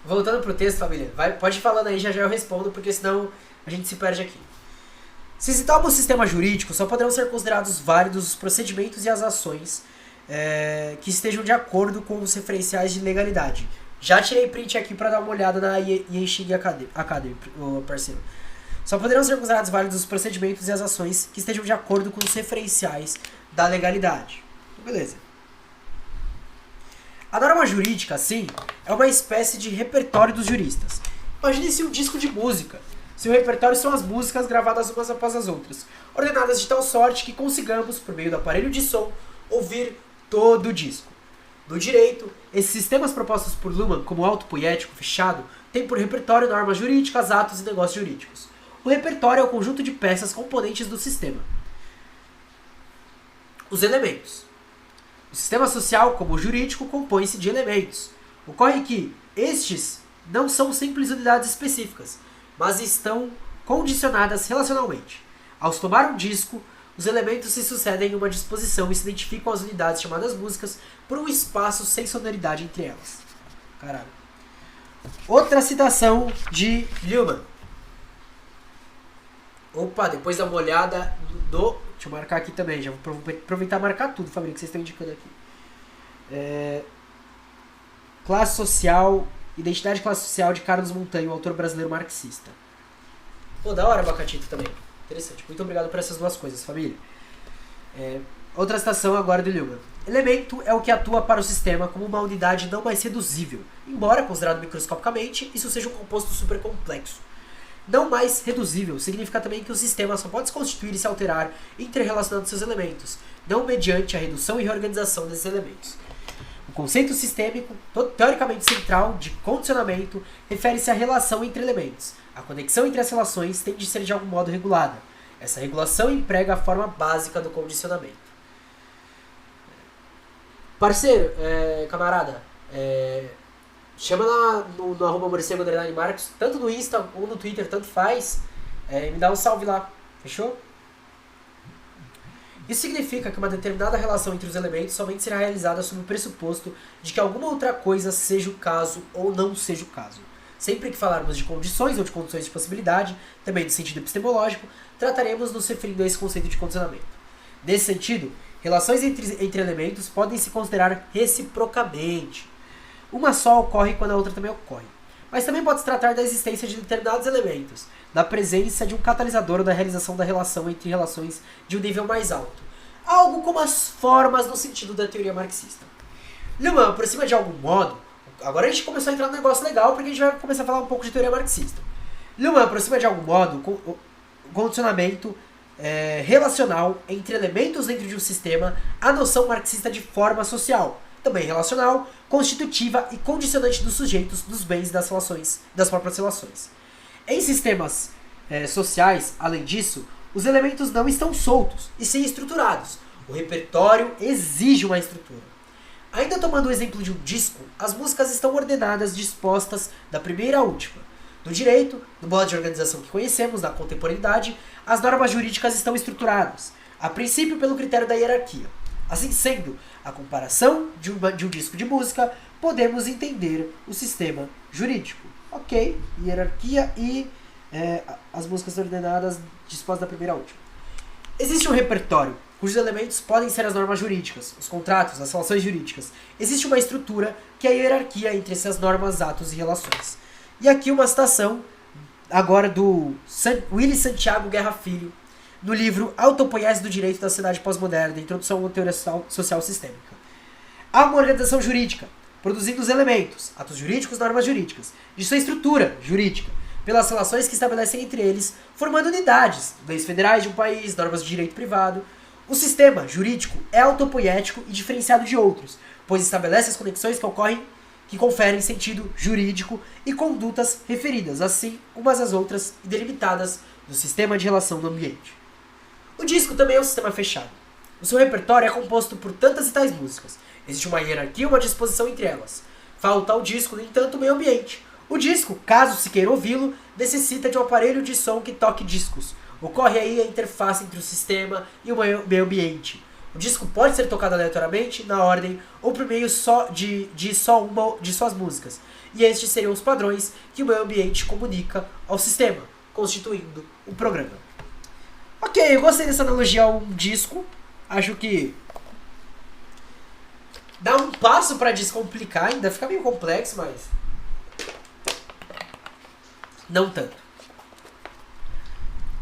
Voltando pro texto, família. Pode ir falando aí, já eu respondo, porque senão a gente se perde aqui. Se citarmos o sistema jurídico, só poderão ser considerados válidos os procedimentos e as ações que estejam de acordo com os referenciais de legalidade. Já tirei print aqui para dar uma olhada na Yeixing Academy, parceiro. Só poderão ser considerados válidos os procedimentos e as ações que estejam de acordo com os referenciais da legalidade. Beleza. A norma jurídica, assim, é uma espécie de repertório dos juristas. Imagine-se um disco de música. Seu repertório são as músicas gravadas umas após as outras, ordenadas de tal sorte que consigamos, por meio do aparelho de som, ouvir todo o disco. No direito, esses sistemas propostos por Luhmann como autopoético fechado têm por repertório normas jurídicas, atos e negócios jurídicos. O repertório é o conjunto de peças componentes do sistema. Os elementos. O sistema social, como o jurídico, compõe-se de elementos. Ocorre que estes não são simples unidades específicas, mas estão condicionadas relacionalmente. Ao se tomar um disco, os elementos se sucedem em uma disposição e se identificam as unidades chamadas músicas por um espaço sem sonoridade entre elas. Caralho. Outra citação de Luhmann. Opa, depois dá uma olhada do... Deixa eu marcar aqui também, já vou aproveitar e marcar tudo, família, que vocês estão indicando aqui. Classe social, Identidade de Classe Social de Carlos Montanho, autor brasileiro marxista. Pô, da hora, Bacatito também. Interessante. Muito obrigado por essas duas coisas, família. Outra citação agora do Luhmann. Elemento é o que atua para o sistema como uma unidade não mais reduzível, embora considerado microscopicamente, isso seja um composto supercomplexo. Não mais reduzível significa também que o sistema só pode se constituir e se alterar interrelacionando seus elementos, não mediante a redução e reorganização desses elementos. O conceito sistêmico, teoricamente central, de condicionamento, refere-se à relação entre elementos. A conexão entre as relações tem de ser de algum modo regulada. Essa regulação emprega a forma básica do condicionamento. Parceiro, camarada, chama lá no @morcego_marcos, tanto no Insta ou no Twitter, tanto faz, e me dá um salve lá, fechou? Isso significa que uma determinada relação entre os elementos somente será realizada sob o pressuposto de que alguma outra coisa seja o caso ou não seja o caso. Sempre que falarmos de condições ou de condições de possibilidade, também no sentido epistemológico, trataremos nos referindo a esse conceito de condicionamento. Nesse sentido, relações entre elementos podem se considerar reciprocamente. Uma só ocorre quando a outra também ocorre. Mas também pode se tratar da existência de determinados elementos, da presença de um catalisador ou da realização da relação entre relações de um nível mais alto. Algo como as formas no sentido da teoria marxista. Luhmann aproxima de algum modo... Agora a gente começou a entrar num negócio legal, porque a gente vai começar a falar um pouco de teoria marxista. Luhmann aproxima de algum modo o condicionamento relacional entre elementos dentro de um sistema à noção marxista de forma social, também relacional, constitutiva e condicionante dos sujeitos, dos bens e das relações, das próprias relações. Em sistemas sociais, além disso, os elementos não estão soltos e sim estruturados. O repertório exige uma estrutura. Ainda tomando o exemplo de um disco, as músicas estão ordenadas, dispostas da primeira à última. No direito, no modo de organização que conhecemos, na contemporaneidade, as normas jurídicas estão estruturadas, a princípio pelo critério da hierarquia. Assim sendo, a comparação de um disco de música, podemos entender o sistema jurídico. Ok, hierarquia e as músicas ordenadas, dispostas da primeira à última. Existe um repertório, cujos elementos podem ser as normas jurídicas, os contratos, as relações jurídicas. Existe uma estrutura, que é a hierarquia entre essas normas, atos e relações. E aqui uma citação, agora do Willy Santiago Guerra Filho, no livro Autopoiese do Direito da Sociedade Pós-Moderna, Introdução à Teoria Social Sistêmica. Há uma organização jurídica, produzindo os elementos, atos jurídicos, normas jurídicas, de sua estrutura jurídica, pelas relações que estabelecem entre eles, formando unidades, leis federais de um país, normas de direito privado. O sistema jurídico é autopoético e diferenciado de outros, pois estabelece as conexões que conferem sentido jurídico e condutas referidas, assim umas às outras e delimitadas do sistema de relação do ambiente. O disco também é um sistema fechado. O seu repertório é composto por tantas e tais músicas. Existe uma hierarquia e uma disposição entre elas. Falta ao disco, no entanto, o meio ambiente. O disco, caso se queira ouvi-lo, necessita de um aparelho de som que toque discos. Ocorre aí a interface entre o sistema e o meio ambiente. O disco pode ser tocado aleatoriamente, na ordem, ou por meio de suas músicas. E estes seriam os padrões que o meio ambiente comunica ao sistema, constituindo o programa. Ok, eu gostei dessa analogia ao disco. Acho que dar um passo para descomplicar, ainda fica meio complexo, mas não tanto.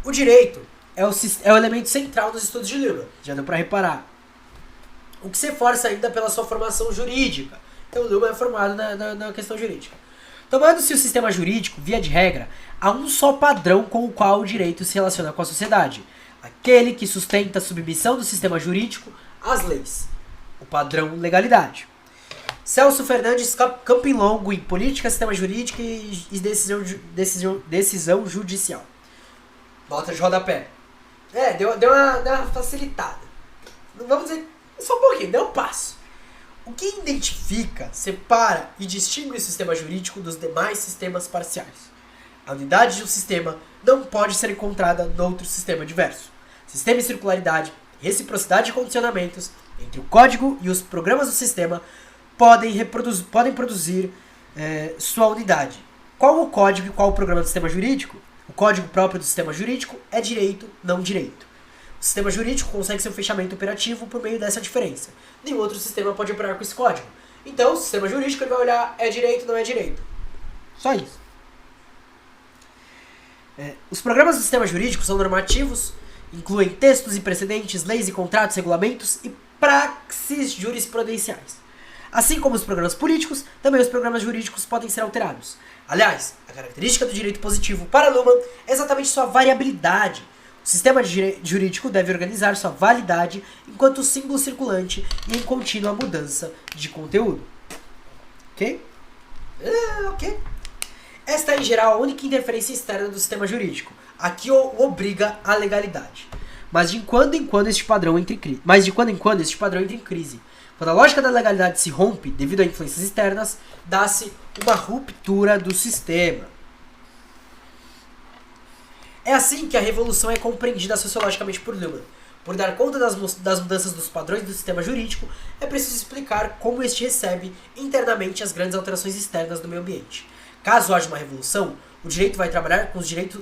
O direito é o elemento central dos estudos de Lehman, já deu para reparar. O que se força ainda pela sua formação jurídica. Então o Lehman é formado na questão jurídica. Tomando-se o sistema jurídico, via de regra, há um só padrão com o qual o direito se relaciona com a sociedade. Aquele que sustenta a submissão do sistema jurídico às leis. O padrão legalidade. Celso Fernandes Campilongo em Política, Sistema Jurídico e decisão Judicial. Nota de rodapé. Deu uma facilitada. Vamos dizer, só um pouquinho, deu um passo. O que identifica, separa e distingue o sistema jurídico dos demais sistemas parciais? A unidade de um sistema não pode ser encontrada noutro sistema diverso. Sistema e circularidade, reciprocidade de condicionamentos entre o código e os programas do sistema podem produzir sua unidade. Qual o código e qual o programa do sistema jurídico? O código próprio do sistema jurídico é direito, não direito. O sistema jurídico consegue seu fechamento operativo por meio dessa diferença. Nenhum outro sistema pode operar com esse código. Então, o sistema jurídico ele vai olhar é direito, não é direito. Só isso. Os programas do sistema jurídico são normativos, incluem textos e precedentes, leis e contratos, regulamentos e praxis jurisprudenciais. Assim como os programas políticos, também os programas jurídicos podem ser alterados. Aliás, a característica do direito positivo para Luhmann é exatamente sua variabilidade. O sistema jurídico deve organizar sua validade enquanto símbolo circulante e em contínua mudança de conteúdo. Ok? Ok. Esta é, em geral, a única interferência externa do sistema jurídico, a que o obriga à legalidade. Mas de quando em quando este padrão entra em crise. Quando a lógica da legalidade se rompe devido a influências externas, dá-se uma ruptura do sistema. É assim que a revolução é compreendida sociologicamente por Luhmann. Por dar conta das mudanças dos padrões do sistema jurídico, é preciso explicar como este recebe internamente as grandes alterações externas do meio ambiente. Caso haja uma revolução, o direito vai trabalhar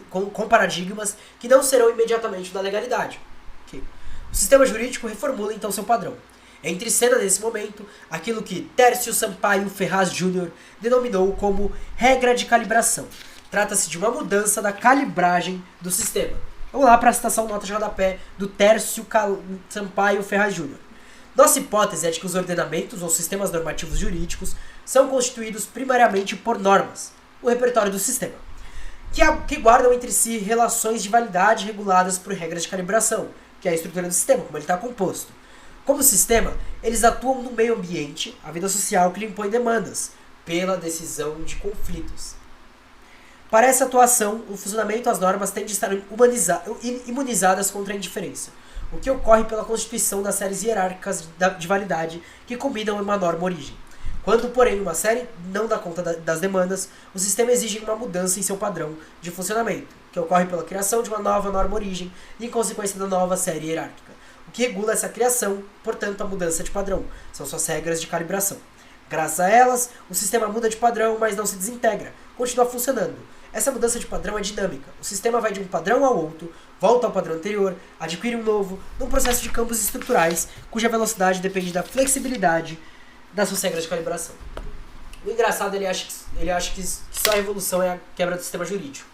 com paradigmas que não serão imediatamente da legalidade. Okay. O sistema jurídico reformula então seu padrão. Entra em cena nesse momento aquilo que Tércio Sampaio Ferraz Jr. denominou como regra de calibração. Trata-se de uma mudança da calibragem do sistema. Vamos lá para a citação nota de rodapé do Tércio Sampaio Ferraz Jr. Nossa hipótese é de que os ordenamentos ou sistemas normativos jurídicos são constituídos primariamente por normas, o repertório do sistema, que guardam entre si relações de validade reguladas por regras de calibração, que é a estrutura do sistema, como ele está composto. Como sistema, eles atuam no meio ambiente, a vida social que lhe impõe demandas, pela decisão de conflitos. Para essa atuação, o funcionamento das normas tem de estar imunizadas contra a indiferença, o que ocorre pela constituição das séries hierárquicas de validade que combinam uma norma origem. Quando, porém, uma série não dá conta das demandas, o sistema exige uma mudança em seu padrão de funcionamento, que ocorre pela criação de uma nova norma origem e em consequência da nova série hierárquica. O que regula essa criação, portanto, a mudança de padrão, são suas regras de calibração. Graças a elas, o sistema muda de padrão, mas não se desintegra, continua funcionando. Essa mudança de padrão é dinâmica. O sistema vai de um padrão ao outro, volta ao padrão anterior, adquire um novo, num processo de campos estruturais, cuja velocidade depende da flexibilidade das suas regras de calibração. O engraçado, ele acha que só a revolução é a quebra do sistema jurídico.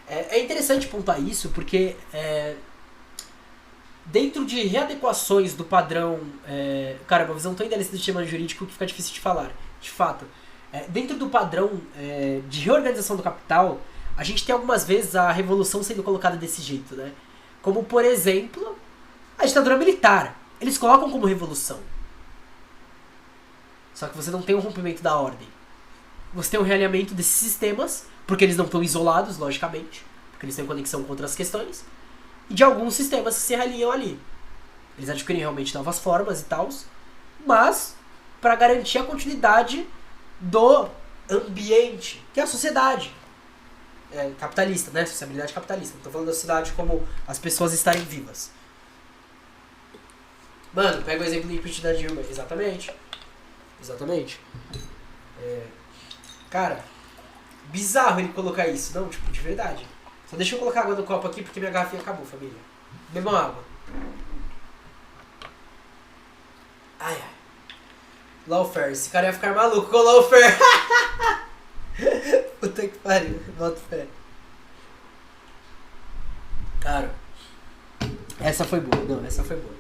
É interessante pontuar isso, porque dentro de readequações do padrão... cara, uma visão tão idealista do sistema jurídico que fica difícil de falar, de fato. Dentro do padrão de reorganização do capital, a gente tem algumas vezes a revolução sendo colocada desse jeito, né? Como, por exemplo, a ditadura militar. Eles colocam como revolução. Só que você não tem um rompimento da ordem. Você tem um realinhamento desses sistemas, porque eles não estão isolados, logicamente, porque eles têm conexão com outras questões, e de alguns sistemas que se realinham ali. Eles adquirem realmente novas formas e tal, mas para garantir a continuidade do ambiente, que é a sociedade capitalista, né? Sociabilidade capitalista. Não estou falando da sociedade como as pessoas estarem vivas. Mano, pega o exemplo do impeachment da Dilma. Exatamente. Cara, bizarro ele colocar isso. Não, tipo, de verdade. Só deixa eu colocar água no copo aqui porque minha garrafinha acabou, família. Bebam água. Ai. Lawfare. Esse cara ia ficar maluco com o Lawfare. Puta que pariu. Bota fé. Cara, essa foi boa. Não, essa foi boa.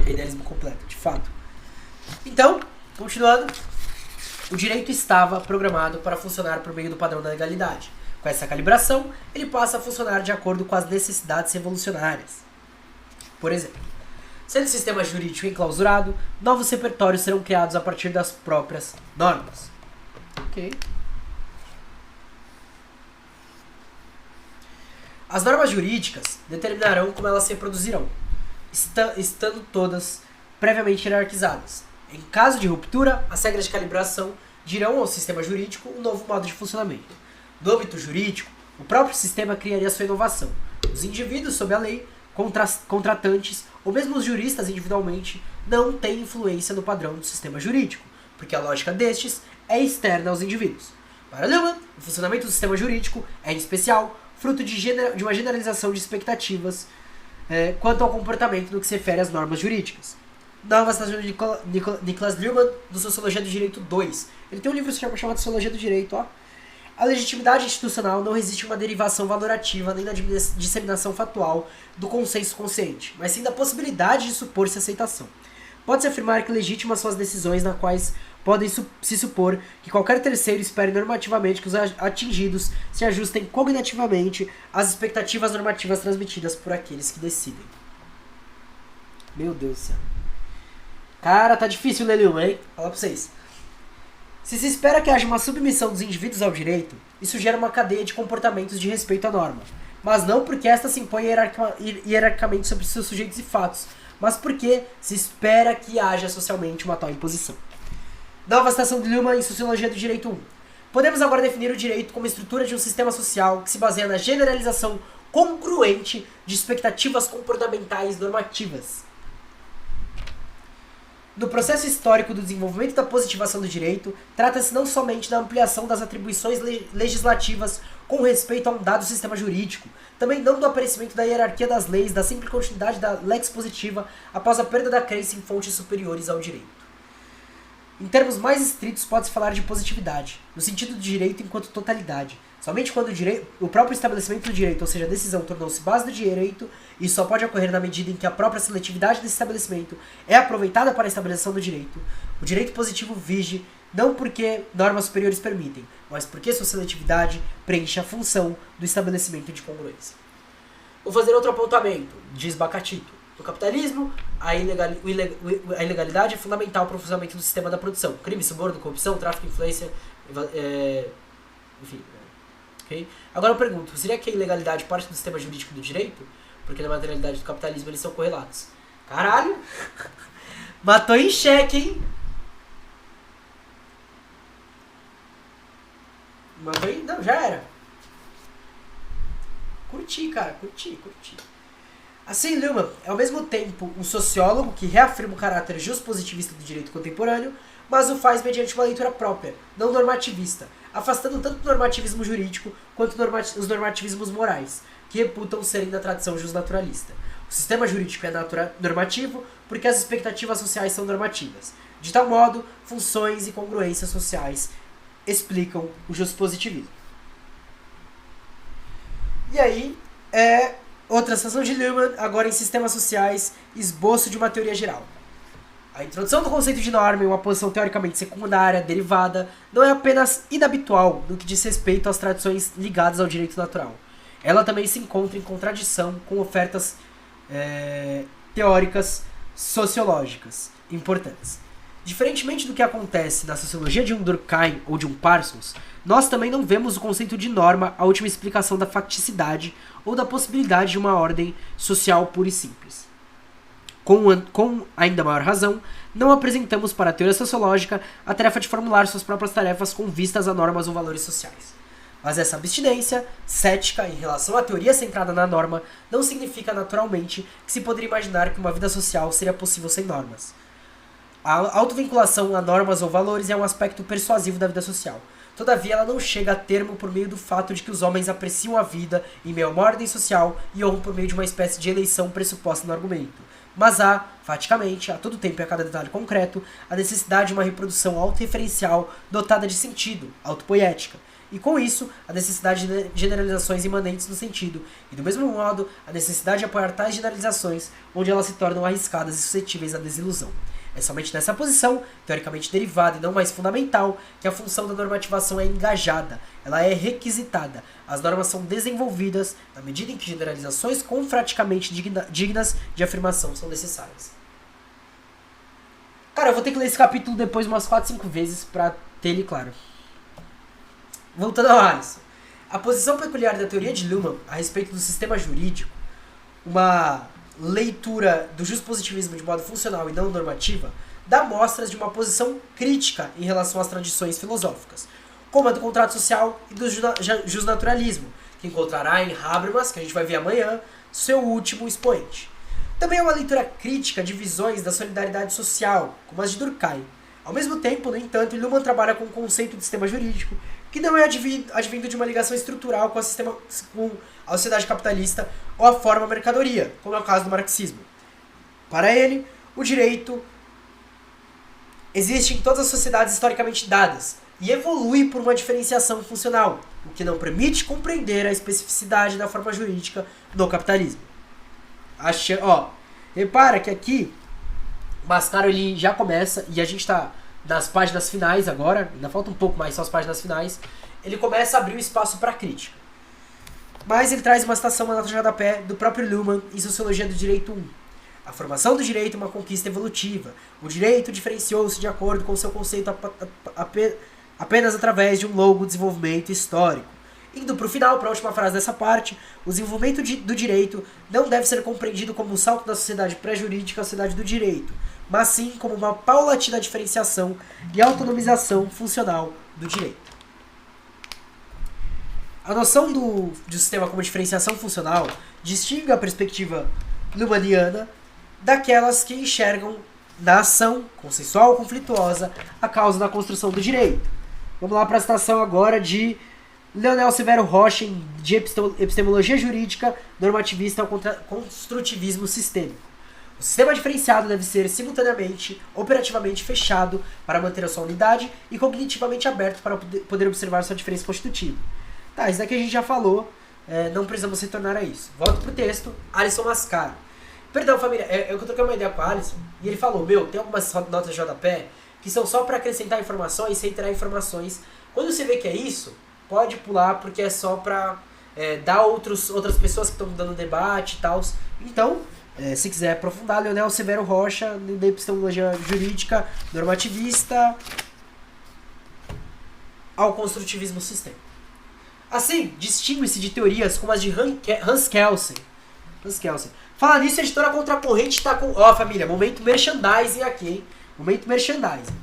Idealismo completo, de fato. Então, continuando. O direito estava programado para funcionar por meio do padrão da legalidade. Com essa calibração, ele passa a funcionar de acordo com as necessidades revolucionárias. Por exemplo, sendo o sistema jurídico enclausurado, novos repertórios serão criados a partir das próprias normas. Ok. As normas jurídicas determinarão como elas se reproduzirão, estando todas previamente hierarquizadas. Em caso de ruptura, as regras de calibração dirão ao sistema jurídico um novo modo de funcionamento. No âmbito jurídico, o próprio sistema criaria sua inovação. Os indivíduos, sob a lei, contratantes ou mesmo os juristas individualmente não têm influência no padrão do sistema jurídico, porque a lógica destes é externa aos indivíduos. Para Luhmann, o funcionamento do sistema jurídico é, em especial, fruto de uma generalização de expectativas quanto ao comportamento no que se refere às normas jurídicas. Nova citação de Niklas Luhmann, do Sociologia do Direito 2. Ele tem um livro chamado Sociologia do Direito, ó. A legitimidade institucional não resiste a uma derivação valorativa nem na disseminação fatual do consenso consciente, mas sim da possibilidade de supor-se aceitação. Pode-se afirmar que legítimas são as decisões nas quais podem se supor que qualquer terceiro espere normativamente que os atingidos se ajustem cognitivamente às expectativas normativas transmitidas por aqueles que decidem. Meu Deus do céu. Cara, tá difícil ler Luhmann, hein? Fala pra vocês. Se se espera que haja uma submissão dos indivíduos ao direito, isso gera uma cadeia de comportamentos de respeito à norma. Mas não porque esta se impõe hierarquicamente sobre seus sujeitos e fatos, mas porque se espera que haja socialmente uma tal imposição. Nova citação de Luhmann em Sociologia do Direito 1. Podemos agora definir o direito como estrutura de um sistema social que se baseia na generalização congruente de expectativas comportamentais normativas. No processo histórico do desenvolvimento da positivação do direito, trata-se não somente da ampliação das atribuições legislativas com respeito a um dado sistema jurídico, também não do aparecimento da hierarquia das leis, da simples continuidade da lex positiva após a perda da crença em fontes superiores ao direito. Em termos mais estritos, pode-se falar de positividade, no sentido do direito enquanto totalidade. Somente quando o próprio estabelecimento do direito, ou seja, a decisão, tornou-se base do direito, isso só pode ocorrer na medida em que a própria seletividade desse estabelecimento é aproveitada para a estabeleção do direito. O direito positivo vige não porque normas superiores permitem, mas porque sua seletividade preenche a função do estabelecimento de congruência. Vou fazer outro apontamento, diz Bacatito. No capitalismo, a ilegalidade é fundamental para o funcionamento do sistema da produção. Crime, suborno, corrupção, tráfico, influência, enfim. Okay? Agora eu pergunto, seria que a ilegalidade parte do sistema jurídico do direito? Porque na materialidade do capitalismo eles são correlatos. Caralho! Matou em xeque, hein? Matou em... Não, já era. Curti, cara. Curti. Assim, Luhmann é ao mesmo tempo um sociólogo que reafirma o caráter justpositivista do direito contemporâneo, mas o faz mediante uma leitura própria, não normativista, afastando tanto o normativismo jurídico quanto os normativismos morais, que reputam serem da tradição justnaturalista. O sistema jurídico é normativo porque as expectativas sociais são normativas. De tal modo, funções e congruências sociais explicam o justpositivismo. E aí, outra citação de Luhmann, agora em sistemas sociais, esboço de uma teoria geral. A introdução do conceito de norma em uma posição teoricamente secundária, derivada, não é apenas inabitual no que diz respeito às tradições ligadas ao direito natural. Ela também se encontra em contradição com ofertas teóricas sociológicas importantes. Diferentemente do que acontece na sociologia de um Durkheim ou de um Parsons, nós também não vemos o conceito de norma a última explicação da facticidade ou da possibilidade de uma ordem social pura e simples. Com ainda maior razão, não apresentamos para a teoria sociológica a tarefa de formular suas próprias tarefas com vistas a normas ou valores sociais. Mas essa abstinência cética em relação à teoria centrada na norma não significa naturalmente que se poderia imaginar que uma vida social seria possível sem normas. A autovinculação a normas ou valores é um aspecto persuasivo da vida social. Todavia, ela não chega a termo por meio do fato de que os homens apreciam a vida em meio a uma ordem social e honram por meio de uma espécie de eleição pressuposta no argumento. Mas há, faticamente, a todo tempo e a cada detalhe concreto, a necessidade de uma reprodução autorreferencial dotada de sentido, autopoética. E com isso, a necessidade de generalizações imanentes no sentido, e do mesmo modo, a necessidade de apoiar tais generalizações, onde elas se tornam arriscadas e suscetíveis à desilusão. É somente nessa posição, teoricamente derivada e não mais fundamental, que a função da normativação é engajada, ela é requisitada. As normas são desenvolvidas na medida em que generalizações confraticamente dignas de afirmação são necessárias. Cara, eu vou ter que ler esse capítulo depois umas 4, 5 vezes pra ter ele claro. Voltando ao Alisson. A posição peculiar da teoria de Luhmann a respeito do sistema jurídico, uma leitura do justpositivismo de modo funcional e não normativa, dá mostras de uma posição crítica em relação às tradições filosóficas, como a do contrato social e do justnaturalismo, que encontrará em Habermas, que a gente vai ver amanhã, seu último expoente. Também é uma leitura crítica de visões da solidariedade social, como as de Durkheim. Ao mesmo tempo, no entanto, Luhmann trabalha com o conceito de sistema jurídico, que não é advindo de uma ligação estrutural com a sociedade capitalista ou a forma mercadoria, como é o caso do marxismo. Para ele, o direito existe em todas as sociedades historicamente dadas e evolui por uma diferenciação funcional, o que não permite compreender a especificidade da forma jurídica no capitalismo. Repara que aqui o Mascaro ele já começa, e a gente está nas páginas finais agora, ainda falta um pouco mais, só as páginas finais, ele começa a abrir o espaço para crítica. Mas ele traz uma citação, uma nota de rodapé do próprio Luhmann em Sociologia do Direito 1. A formação do direito é uma conquista evolutiva. O direito diferenciou-se de acordo com seu conceito apenas através de um longo desenvolvimento histórico. Indo para o final, para a última frase dessa parte, o desenvolvimento do direito não deve ser compreendido como um salto da sociedade pré-jurídica à sociedade do direito, mas sim como uma paulatina diferenciação e autonomização funcional do direito. A noção do sistema como diferenciação funcional distingue a perspectiva luhmanniana daquelas que enxergam na ação consensual ou conflituosa a causa da construção do direito. Vamos lá para a citação agora de Leonel Severo Rocha, de Epistemologia Jurídica Normativista ao Construtivismo Sistêmico. O sistema diferenciado deve ser simultaneamente, operativamente fechado para manter a sua unidade e cognitivamente aberto para poder observar sua diferença constitutiva. Tá, isso daqui a gente já falou, não precisamos retornar a isso. Volto pro texto, Alisson Mascaro. Perdão, família, eu troquei uma ideia com o Alisson e ele falou, tem algumas notas de rodapé que são só para acrescentar informações sem tirar informações. Quando você vê que é isso, pode pular porque é só para dar outras pessoas que estão dando debate e tal. Então, se quiser aprofundar, Leonel Severo Rocha, da Epistemologia Jurídica Normativista ao Construtivismo Sistêmico. Assim, distingue-se de teorias como as de Hans Kelsen. Falar nisso, a editora Contracorrente está com... família, momento merchandising aqui, hein? Momento merchandising.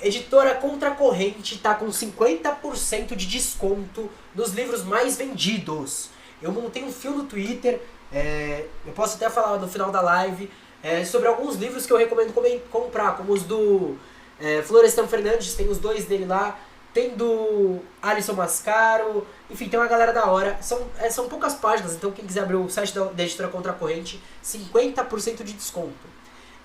Editora Contracorrente está com 50% de desconto nos livros mais vendidos. Eu montei um fio no Twitter, eu posso até falar no final da live, sobre alguns livros que eu recomendo comprar, como os do Florestan Fernandes, tem os 2 dele lá, tem do Alisson Mascaro, enfim, tem uma galera da hora. São poucas páginas, então quem quiser abrir o site da editora Contracorrente, 50% de desconto.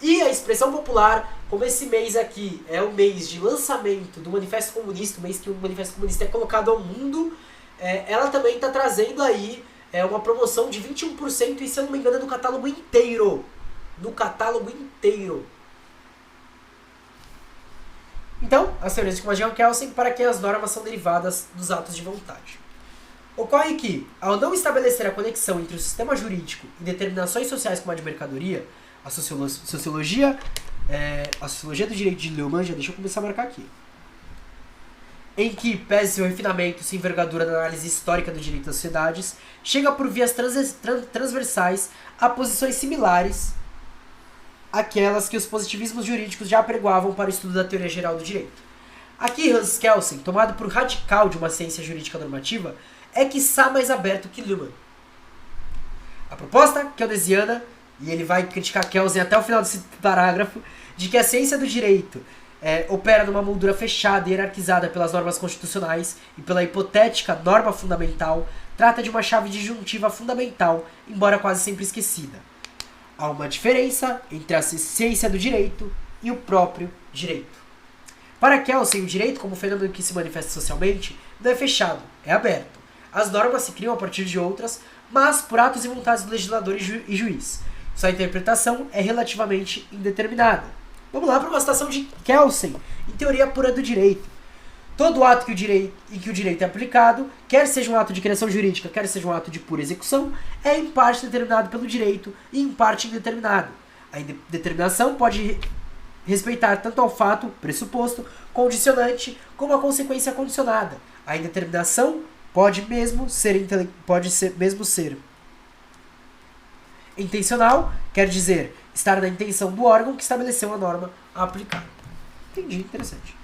E a expressão popular, como esse mês aqui é o mês de lançamento do Manifesto Comunista, o mês que o Manifesto Comunista é colocado ao mundo, ela também está trazendo aí uma promoção de 21% e, se eu não me engano, é no catálogo inteiro. Então, as teorias de Jean Kelsen para que as normas são derivadas dos atos de vontade. Ocorre que, ao não estabelecer a conexão entre o sistema jurídico e determinações sociais como a de mercadoria, a sociologia do direito de Luhmann, deixa eu começar a marcar aqui, em que, pese seu refinamento e sua envergadura na análise histórica do direito das sociedades, chega por vias transversais a posições similares àquelas que os positivismos jurídicos já apregoavam para o estudo da teoria geral do direito. Aqui, Hans Kelsen, tomado por radical de uma ciência jurídica normativa, é quiçá mais aberto que Luhmann. A proposta keynesiana, e ele vai criticar Kelsen até o final desse parágrafo, de que a ciência do direito opera numa moldura fechada e hierarquizada pelas normas constitucionais e pela hipotética norma fundamental, trata de uma chave disjuntiva fundamental, embora quase sempre esquecida. Há uma diferença entre a essência do direito e o próprio direito. Para Kelsen, o direito, como fenômeno que se manifesta socialmente, não é fechado, é aberto. As normas se criam a partir de outras, mas por atos e vontades do legislador e juiz. Sua interpretação é relativamente indeterminada. Vamos lá para uma citação de Kelsen, em Teoria Pura do Direito. Todo ato em que o direito é aplicado, quer seja um ato de criação jurídica, quer seja um ato de pura execução, é em parte determinado pelo direito e em parte indeterminado. A indeterminação pode respeitar tanto ao fato, pressuposto, condicionante, como a consequência condicionada. A indeterminação pode mesmo ser intencional, quer dizer, estar na intenção do órgão que estabeleceu a norma a aplicar. Entendi, interessante.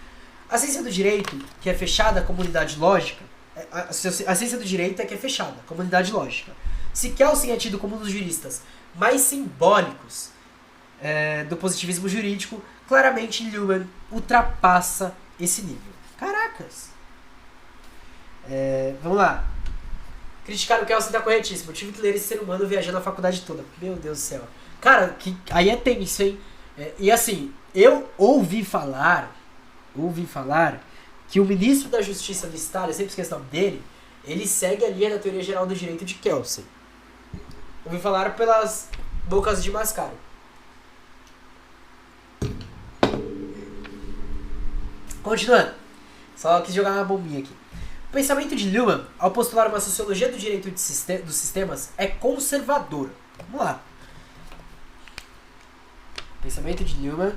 A ciência do direito, que é fechada como unidade lógica, a ciência do direito é que é fechada, como unidade lógica. Se Kelsen é tido como um dos juristas mais simbólicos do positivismo jurídico, claramente Luhmann ultrapassa esse nível. Caracas! Vamos lá. Criticar o Kelsen tá corretíssimo. Eu tive que ler esse ser humano viajando a faculdade toda. Meu Deus do céu. Cara, aí é tenso, hein? E assim, eu ouvi falar que o ministro da Justiça do Estado, eu sempre esqueço o nome dele, ele segue a linha da teoria geral do direito de Kelsen. Ouvi falar pelas bocas de Mascaro. Continuando. Só quis jogar uma bombinha aqui. O pensamento de Luhmann, ao postular uma sociologia do direito dos sistemas, é conservador. Vamos lá. O pensamento de Luhmann,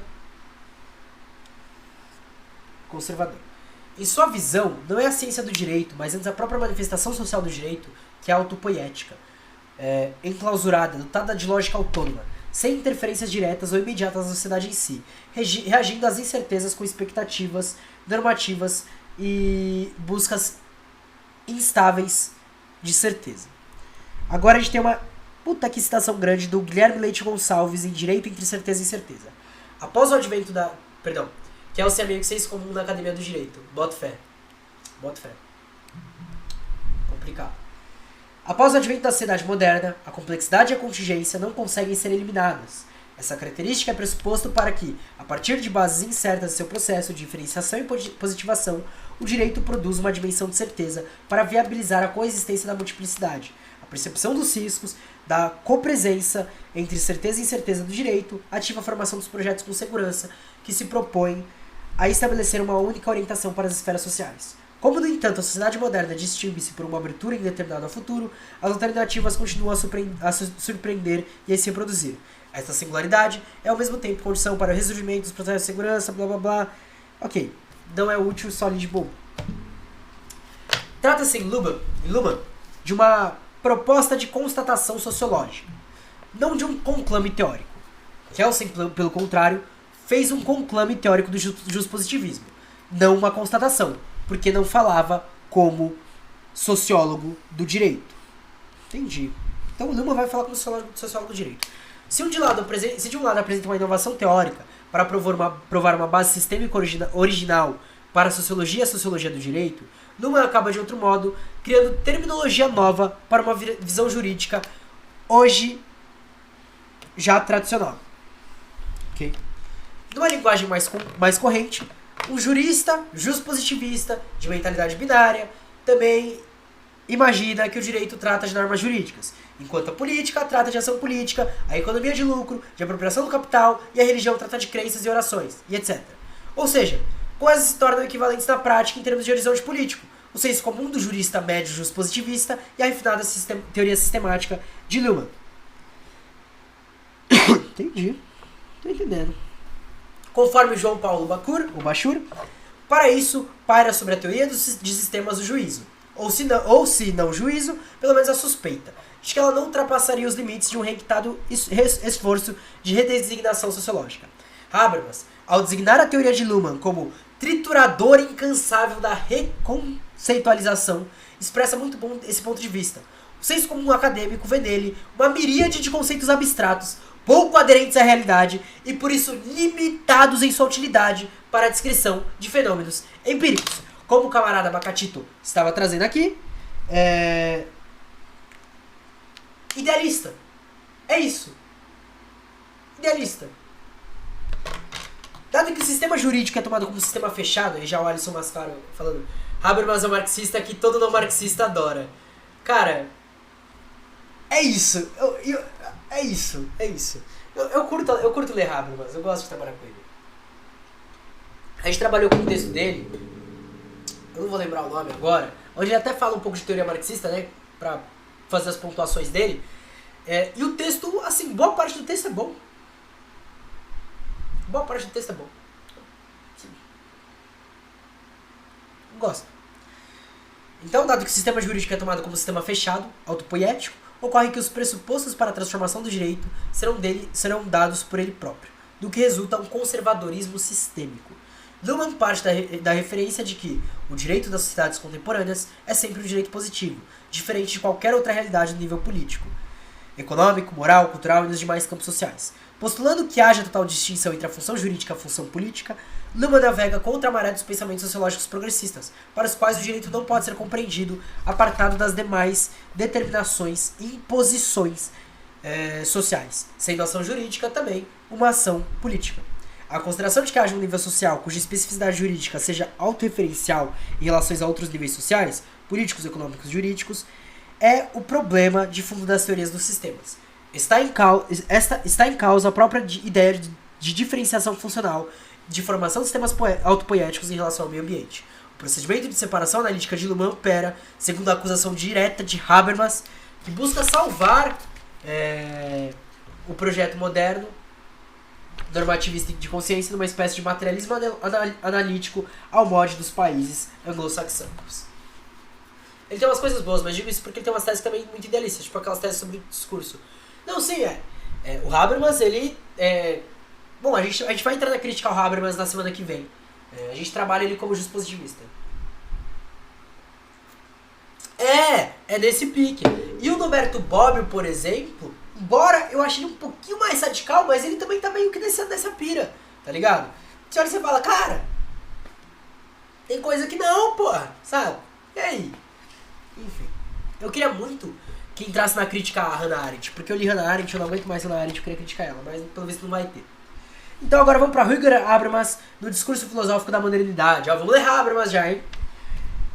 conservador. Em sua visão, não é a ciência do direito, mas antes a própria manifestação social do direito, que é autopoética, enclausurada, dotada de lógica autônoma, sem interferências diretas ou imediatas na sociedade em si, reagindo às incertezas com expectativas normativas e buscas instáveis de certeza. Agora a gente tem uma que citação grande do Guilherme Leite Gonçalves em Direito entre Certeza e Incerteza. Após o advento da... que é o amigo que senso comum na Academia do Direito. Boto fé. Complicado. Após o advento da sociedade moderna, a complexidade e a contingência não conseguem ser eliminadas. Essa característica é pressuposto para que, a partir de bases incertas de seu processo de diferenciação e positivação, o direito produza uma dimensão de certeza para viabilizar a coexistência da multiplicidade. A percepção dos riscos, da copresença entre certeza e incerteza do direito, ativa a formação dos projetos com segurança, que se propõem a estabelecer uma única orientação para as esferas sociais. Como, no entanto, a sociedade moderna distingue-se por uma abertura indeterminada ao futuro, as alternativas continuam a surpreender e a se reproduzir. Esta singularidade é ao mesmo tempo condição para o ressurgimento dos processos de segurança, blá blá blá. Ok, não é útil só de bobo. Trata-se em Luhmann de uma proposta de constatação sociológica, não de um conclame teórico. Kelsen, pelo contrário, fez um conclame teórico do justpositivismo, não uma constatação, porque não falava como sociólogo do direito. Entendi. Então o Luhmann vai falar como sociólogo do direito. Se de um lado apresenta uma inovação teórica para provar uma base sistêmica original para a sociologia e a sociologia do direito, Luhmann acaba de outro modo criando terminologia nova para uma visão jurídica hoje já tradicional. Okay? Numa linguagem mais corrente, um jurista justpositivista de mentalidade binária também imagina que o direito trata de normas jurídicas, enquanto a política trata de ação política, a economia de lucro, de apropriação do capital e a religião trata de crenças e orações, e etc. Ou seja, coisas se tornam equivalentes na prática em termos de horizonte político, o senso comum do jurista médio justpositivista e a refinada teoria sistemática de Luhmann. Entendi. Tô entendendo. Conforme João Paulo Bachur, para isso, paira sobre a teoria de sistemas do juízo, ou se não juízo, pelo menos a suspeita, de que ela não ultrapassaria os limites de um requintado esforço de redesignação sociológica. Habermas, ao designar a teoria de Luhmann como triturador incansável da reconceitualização, expressa muito bom esse ponto de vista. O senso comum acadêmico vê nele uma miríade de conceitos abstratos, pouco aderentes à realidade e por isso limitados em sua utilidade para a descrição de fenômenos empíricos. Como o camarada Bacatito estava trazendo aqui, idealista. É isso. Idealista. Dado que o sistema jurídico é tomado como sistema fechado, e já o Alisson Mascaro falando, Habermas é um marxista que todo não marxista adora. Cara, é isso. É isso. Eu curto ler Habermas, eu gosto de trabalhar com ele. A gente trabalhou com o texto dele, eu não vou lembrar o nome agora, onde ele até fala um pouco de teoria marxista, né, pra fazer as pontuações dele. E o texto, assim, boa parte do texto é bom. Boa parte do texto é bom. Sim. Gosto. Então, dado que o sistema jurídico é tomado como sistema fechado, autopoético, ocorre que os pressupostos para a transformação do direito serão dados por ele próprio, do que resulta um conservadorismo sistêmico. Luhmann parte da referência de que o direito das sociedades contemporâneas é sempre um direito positivo, diferente de qualquer outra realidade no nível político, econômico, moral, cultural e nos demais campos sociais. Postulando que haja total distinção entre a função jurídica e a função política, Luhmann navega contra a maré dos pensamentos sociológicos progressistas, para os quais o direito não pode ser compreendido apartado das demais determinações e imposições sociais, sendo a ação jurídica também uma ação política. A consideração de que haja um nível social cuja especificidade jurídica seja autorreferencial em relação a outros níveis sociais, políticos, econômicos e jurídicos, é o problema de fundo das teorias dos sistemas. Está em causa a própria ideia de diferenciação funcional, de formação de sistemas autopoéticos em relação ao meio ambiente. O procedimento de separação analítica de Luhmann opera, segundo a acusação direta de Habermas, que busca salvar o projeto moderno normativista de consciência numa espécie de materialismo analítico ao molde dos países anglo-saxônicos. Ele tem umas coisas boas, mas digo isso porque ele tem umas teses também muito idealistas, tipo aquelas teses sobre discurso. Não, sim, o Habermas, ele... Bom, a gente vai entrar na crítica ao Habermas na semana que vem. A gente trabalha ele como justpositivista. É nesse pique. E o Norberto Bobbio, por exemplo, embora eu ache ele um pouquinho mais radical, mas ele também tá meio que nessa pira, tá ligado? Você olha e você fala, cara, tem coisa que não, porra, sabe? E aí? Enfim, eu queria muito que entrasse na crítica a Hannah Arendt, porque eu li Hannah Arendt, eu não aguento mais Hannah Arendt, eu queria criticar ela, mas pelo visto não vai ter. Então agora vamos para Rüdiger Habermas no discurso filosófico da modernidade. Vamos ler Habermas já, hein?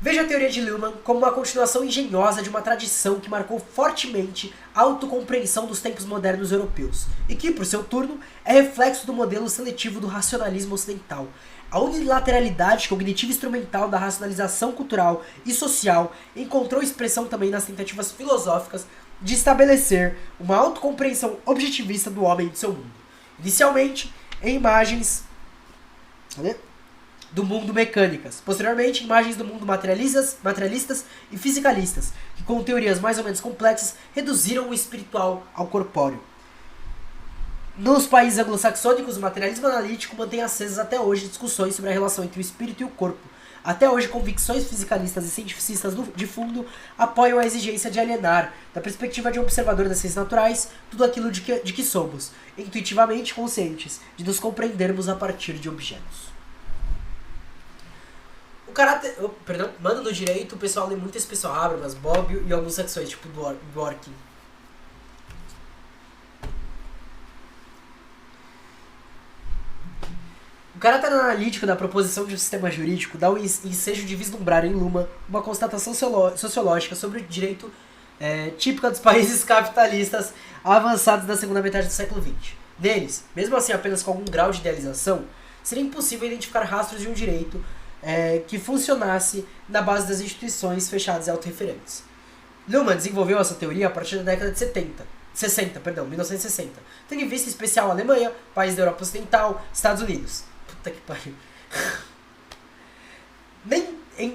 Veja a teoria de Luhmann como uma continuação engenhosa de uma tradição que marcou fortemente a autocompreensão dos tempos modernos europeus, e que, por seu turno, é reflexo do modelo seletivo do racionalismo ocidental. A unilateralidade cognitiva instrumental da racionalização cultural e social encontrou expressão também nas tentativas filosóficas de estabelecer uma autocompreensão objetivista do homem e de seu mundo. Inicialmente, em imagens do mundo mecânicas, posteriormente imagens do mundo materialistas e fisicalistas, que com teorias mais ou menos complexas reduziram o espiritual ao corpóreo. Nos países anglo-saxônicos, o materialismo analítico mantém acesas até hoje discussões sobre a relação entre o espírito e o corpo. Até hoje, convicções fisicalistas e cientificistas de fundo apoiam a exigência de alienar, da perspectiva de um observador das ciências naturais, tudo aquilo de que somos, intuitivamente conscientes de nos compreendermos a partir de objetos. O caráter... Mano do direito, o pessoal lê muito esse pessoal, Habermas, Bobbio e algumas secções, tipo Dworkin. O caráter analítico da proposição de um sistema jurídico dá o ensejo de vislumbrar em Luhmann uma constatação sociológica sobre o direito típica dos países capitalistas avançados da segunda metade do século XX. Neles, mesmo assim apenas com algum grau de idealização, seria impossível identificar rastros de um direito que funcionasse na base das instituições fechadas e autorreferentes. Luhmann desenvolveu essa teoria a partir da década de 1960, tendo em vista em especial a Alemanha, países da Europa Ocidental, Estados Unidos. Puta que pariu.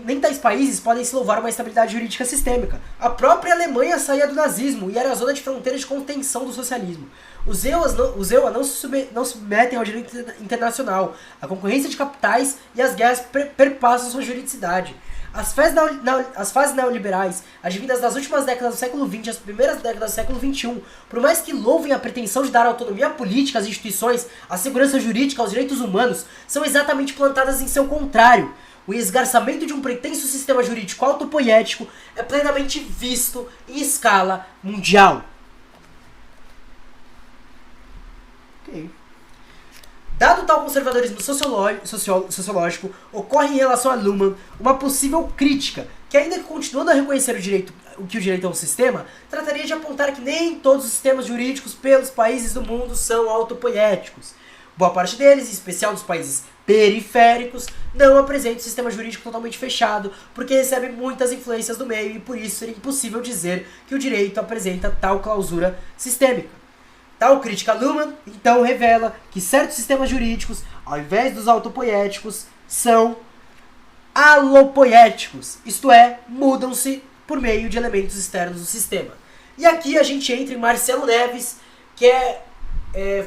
Nem tais países podem se louvar uma estabilidade jurídica sistêmica. A própria Alemanha saía do nazismo e era a zona de fronteira de contenção do socialismo. Os EUA não se submetem ao direito internacional. A concorrência de capitais e as guerras perpassam sua juridicidade. As fases neoliberais, advindas das últimas décadas do século XX e as primeiras décadas do século XXI, por mais que louvem a pretensão de dar autonomia política às instituições, à segurança jurídica, aos direitos humanos, são exatamente plantadas em seu contrário. O esgarçamento de um pretenso sistema jurídico autopoético é plenamente visto em escala mundial. Ok. Dado tal conservadorismo sociológico, ocorre em relação a Luhmann uma possível crítica, que ainda que continuando a reconhecer o que o direito é um sistema, trataria de apontar que nem todos os sistemas jurídicos pelos países do mundo são autopoéticos. Boa parte deles, em especial dos países periféricos, não apresenta um sistema jurídico totalmente fechado, porque recebe muitas influências do meio e por isso seria impossível dizer que o direito apresenta tal clausura sistêmica. Tal crítica a Luhmann, então, revela que certos sistemas jurídicos, ao invés dos autopoéticos, são alopoéticos, isto é, mudam-se por meio de elementos externos do sistema. E aqui a gente entra em Marcelo Neves, que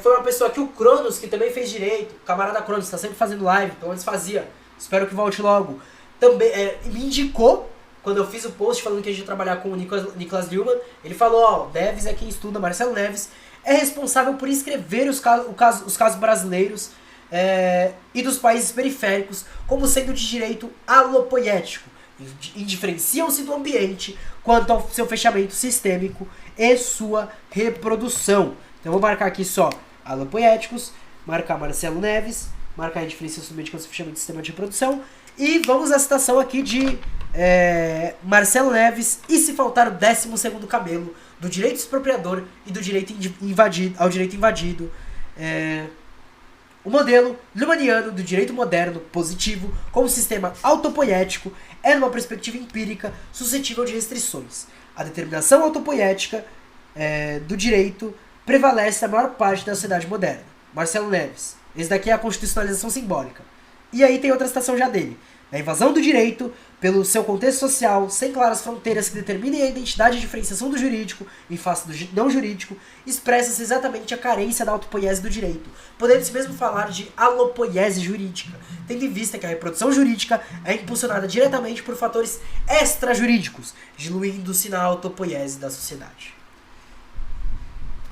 foi uma pessoa que o Cronos, que também fez direito, o camarada Cronos, está sempre fazendo live, pelo menos fazia, espero que volte logo, também me indicou, quando eu fiz o post falando que a gente ia trabalhar com o Niklas Luhmann, ele falou, Neves é quem estuda, Marcelo Neves, é responsável por escrever os casos brasileiros e dos países periféricos como sendo de direito alopoético. Indiferenciam-se do ambiente quanto ao seu fechamento sistêmico e sua reprodução. Então eu vou marcar aqui só alopoéticos, marcar Marcelo Neves, marcar a indiferenciação do ambiente quanto ao seu fechamento do sistema de reprodução. E vamos à citação aqui de Marcelo Neves, e se faltar o 12º camelo, do direito expropriador e do direito ao direito invadido. O modelo luhmanniano do direito moderno positivo como sistema autopoético é, numa perspectiva empírica, suscetível de restrições. A determinação autopoética do direito prevalece na maior parte da sociedade moderna. Marcelo Neves. Esse daqui é a constitucionalização simbólica. E aí tem outra citação já dele. A invasão do direito, pelo seu contexto social, sem claras fronteiras que determinem a identidade e diferenciação do jurídico em face do não jurídico, expressa-se exatamente a carência da autopoiese do direito, podendo-se mesmo falar de alopoiese jurídica, tendo em vista que a reprodução jurídica é impulsionada diretamente por fatores extrajurídicos, diluindo-se na autopoiese da sociedade.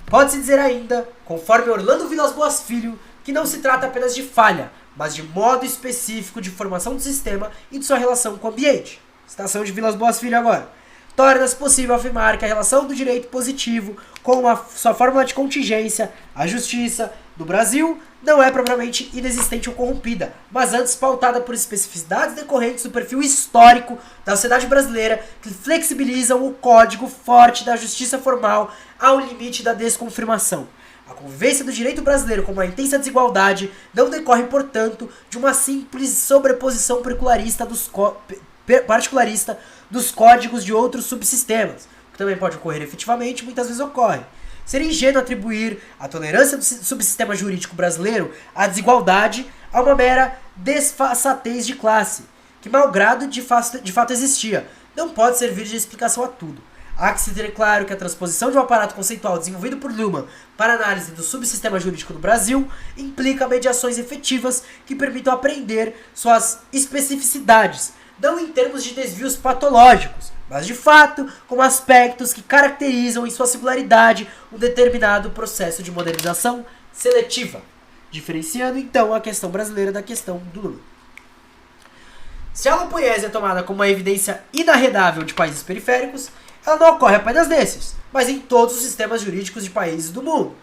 Pode-se dizer ainda, conforme Orlando Vilas Boas Filho, que não se trata apenas de falha, mas de modo específico de formação do sistema e de sua relação com o ambiente. Citação de Vilas Boas Filho agora. Torna-se possível afirmar que a relação do direito positivo com a sua fórmula de contingência, a justiça, do Brasil, não é propriamente inexistente ou corrompida, mas antes pautada por especificidades decorrentes do perfil histórico da sociedade brasileira que flexibilizam o código forte da justiça formal ao limite da desconfirmação. A convivência do direito brasileiro com uma intensa desigualdade não decorre, portanto, de uma simples sobreposição particularista dos códigos de outros subsistemas, que também pode ocorrer efetivamente e muitas vezes ocorre. Seria ingênuo atribuir a tolerância do subsistema jurídico brasileiro à desigualdade a uma mera desfaçatez de classe, que malgrado de fato existia, não pode servir de explicação a tudo. Há que se ter claro que a transposição de um aparato conceitual desenvolvido por Luhmann para análise do subsistema jurídico do Brasil implica mediações efetivas que permitam apreender suas especificidades, não em termos de desvios patológicos, mas de fato como aspectos que caracterizam em sua singularidade um determinado processo de modernização seletiva, diferenciando então a questão brasileira da questão do Luhmann. Se a alopoiese é tomada como uma evidência inarredável de países periféricos, ela não ocorre apenas nesses, mas em todos os sistemas jurídicos de países do mundo.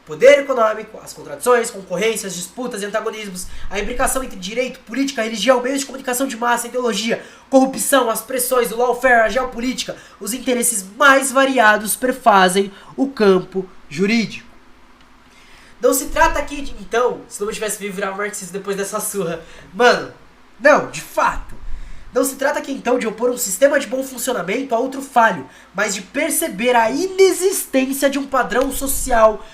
O poder econômico, as contradições, concorrências, disputas e antagonismos, a imbricação entre direito, política, religião, meios de comunicação de massa, ideologia, corrupção, as pressões, o lawfare, a geopolítica, os interesses mais variados perfazem o campo jurídico. Não se trata aqui, então, se não tivesse vivo virar marxista depois dessa surra, mano, não, de fato. Não se trata aqui então de opor um sistema de bom funcionamento a outro falho, mas de perceber a inexistência de um padrão social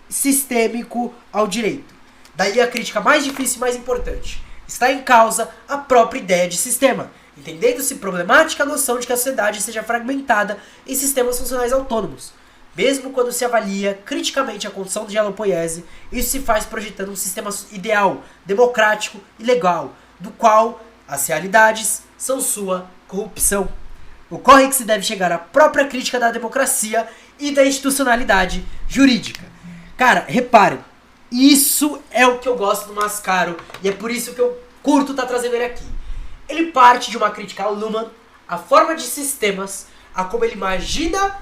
sistêmico ao direito. Daí a crítica mais difícil e mais importante. Está em causa a própria ideia de sistema, entendendo-se problemática a noção de que a sociedade seja fragmentada em sistemas funcionais autônomos. Mesmo quando se avalia criticamente a condição de alopoiese, isso se faz projetando um sistema ideal, democrático e legal, do qual as realidades são sua corrupção. Ocorre que se deve chegar à própria crítica da democracia e da institucionalidade jurídica. Cara, reparem, isso é o que eu gosto do Mascaro e é por isso que eu curto estar trazendo ele aqui. Ele parte de uma crítica ao Luhmann, a forma de sistemas, a como ele imagina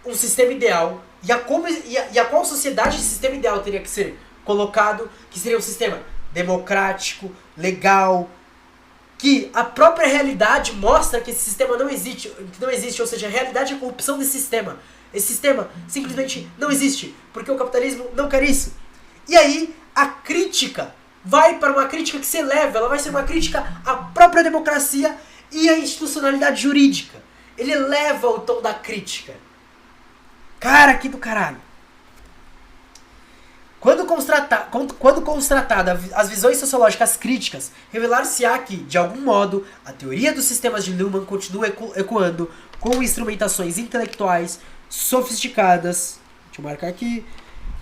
um sistema ideal e a qual sociedade de sistema ideal teria que ser colocado, que seria um sistema democrático, legal, que a própria realidade mostra que esse sistema não existe, ou seja, a realidade é a corrupção desse sistema. Esse sistema simplesmente não existe, porque o capitalismo não quer isso. E aí, a crítica vai para uma crítica que se eleva, ela vai ser uma crítica à própria democracia e à institucionalidade jurídica. Ele eleva o tom da crítica. Cara, que do caralho. Quando constatada as visões sociológicas críticas, revelar-se-á que, de algum modo, a teoria dos sistemas de Luhmann continua ecoando com instrumentações intelectuais sofisticadas, deixa eu marcar aqui,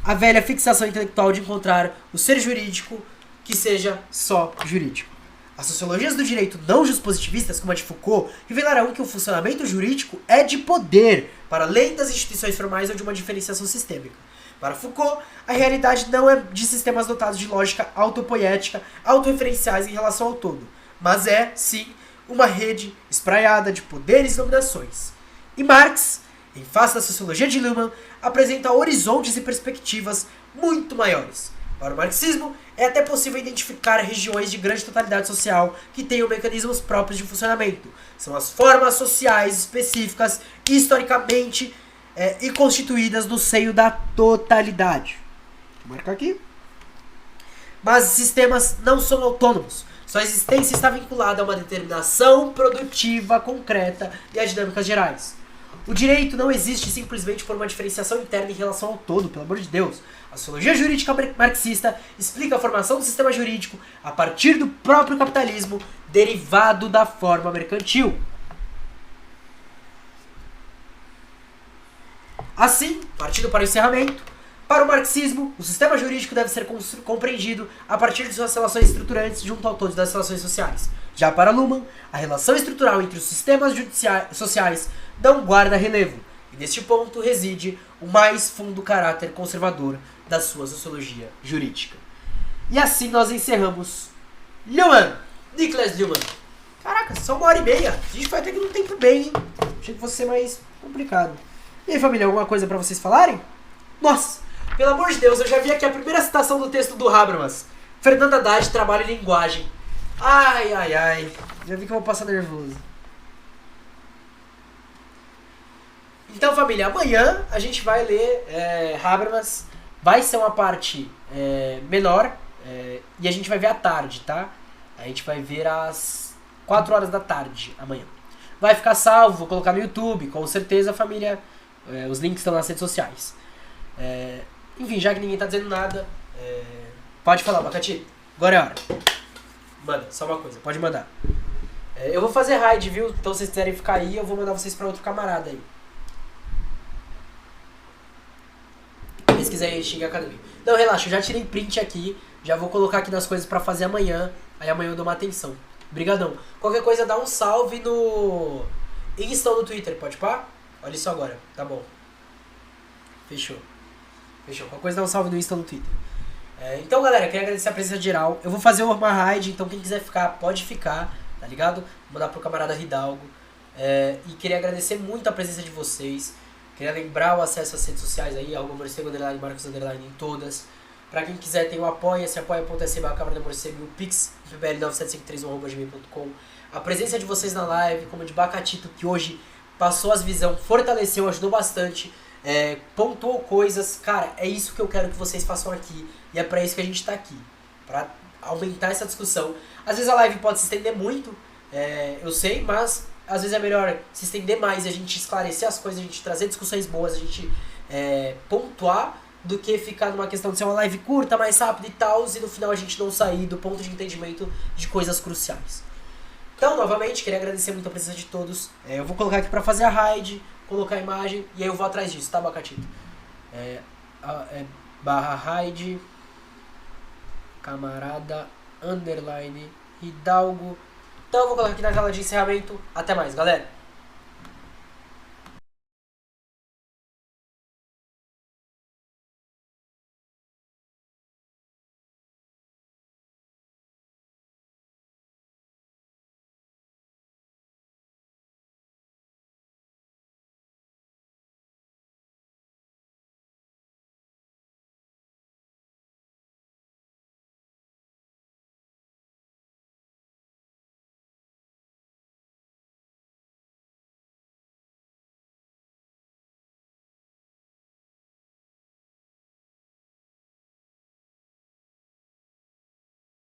a velha fixação intelectual de encontrar o ser jurídico que seja só jurídico. As sociologias do direito não positivistas, como a de Foucault, revelarão que o funcionamento jurídico é de poder, para além das instituições formais ou de uma diferenciação sistêmica. Para Foucault, a realidade não é de sistemas dotados de lógica autopoética, autorreferenciais em relação ao todo, mas é, sim, uma rede espraiada de poderes e dominações. E Marx, em face da sociologia de Luhmann, apresenta horizontes e perspectivas muito maiores. Para o marxismo, é até possível identificar regiões de grande totalidade social que tenham mecanismos próprios de funcionamento. São as formas sociais específicas, historicamente e constituídas no seio da totalidade. Vou marcar aqui. Mas sistemas não são autônomos. Sua existência está vinculada a uma determinação produtiva concreta e a dinâmicas gerais. O direito não existe simplesmente por uma diferenciação interna em relação ao todo, pelo amor de Deus. A sociologia jurídica marxista explica a formação do sistema jurídico a partir do próprio capitalismo derivado da forma mercantil. Assim, partindo para o encerramento, para o marxismo, o sistema jurídico deve ser compreendido a partir de suas relações estruturantes junto ao todo das relações sociais. Já para Luhmann, a relação estrutural entre os sistemas sociais não guarda relevo, e neste ponto reside o mais fundo caráter conservador da sua sociologia jurídica. E assim nós encerramos Luhmann, Niklas Luhmann. Caraca, só 1h30. A gente vai ter que ir num tempo bem, hein? Achei que fosse ser mais complicado. E aí, família, alguma coisa pra vocês falarem? Nossa, pelo amor de Deus, eu já vi aqui a primeira citação do texto do Habermas. Fernando Haddad, Trabalho e Linguagem. Ai, ai, ai. Já vi que eu vou passar nervoso. Então, família, amanhã a gente vai ler Habermas. Vai ser uma parte menor e a gente vai ver à tarde, tá? A gente vai ver às 4 horas da tarde amanhã. Vai ficar salvo, vou colocar no YouTube, com certeza, família. Os links estão nas redes sociais. Enfim, já que ninguém tá dizendo nada, pode falar, Bacati. Agora é a hora. Manda, só uma coisa, pode mandar. Eu vou fazer raid, viu? Então se vocês quiserem ficar aí, eu vou mandar vocês pra outro camarada aí. Se quiserem xingar a academia. Não, relaxa, eu já tirei print aqui. Já vou colocar aqui nas coisas pra fazer amanhã. Aí amanhã eu dou uma atenção. Brigadão. Qualquer coisa, dá um salve no Insta ou no Twitter, pode pá? Olha isso agora, tá bom. Fechou. Qualquer coisa, dá um salve no Insta ou no Twitter. Então, galera, queria agradecer a presença geral. Eu vou fazer uma raid, então quem quiser ficar, pode ficar, tá ligado? Vou mandar pro camarada Hidalgo. E queria agradecer muito a presença de vocês. Queria lembrar o acesso às redes sociais aí, @morcego_, Marcos_ em todas. Pra quem quiser, tem o Apoia-se, apoia.se/Câmara-da-Morcego, o Pix, pbl97531@gmail.com. A presença de vocês na live, como de Bacatito, que hoje passou as visão, fortaleceu, ajudou bastante, pontuou coisas. Cara, é isso que eu quero que vocês façam aqui. E é pra isso que a gente tá aqui. Pra aumentar essa discussão. Às vezes a live pode se estender muito, eu sei, mas às vezes é melhor se estender mais, a gente esclarecer as coisas, a gente trazer discussões boas, a gente pontuar, do que ficar numa questão de ser uma live curta, mais rápida e tal, e no final a gente não sair do ponto de entendimento de coisas cruciais. Então, novamente, queria agradecer muito a presença de todos. Eu vou colocar aqui pra fazer a raid, colocar a imagem, e aí eu vou atrás disso, tá, Bacatito? /raid, camarada, _ Hidalgo. Então eu vou colocar aqui na tela de encerramento. Até mais, galera.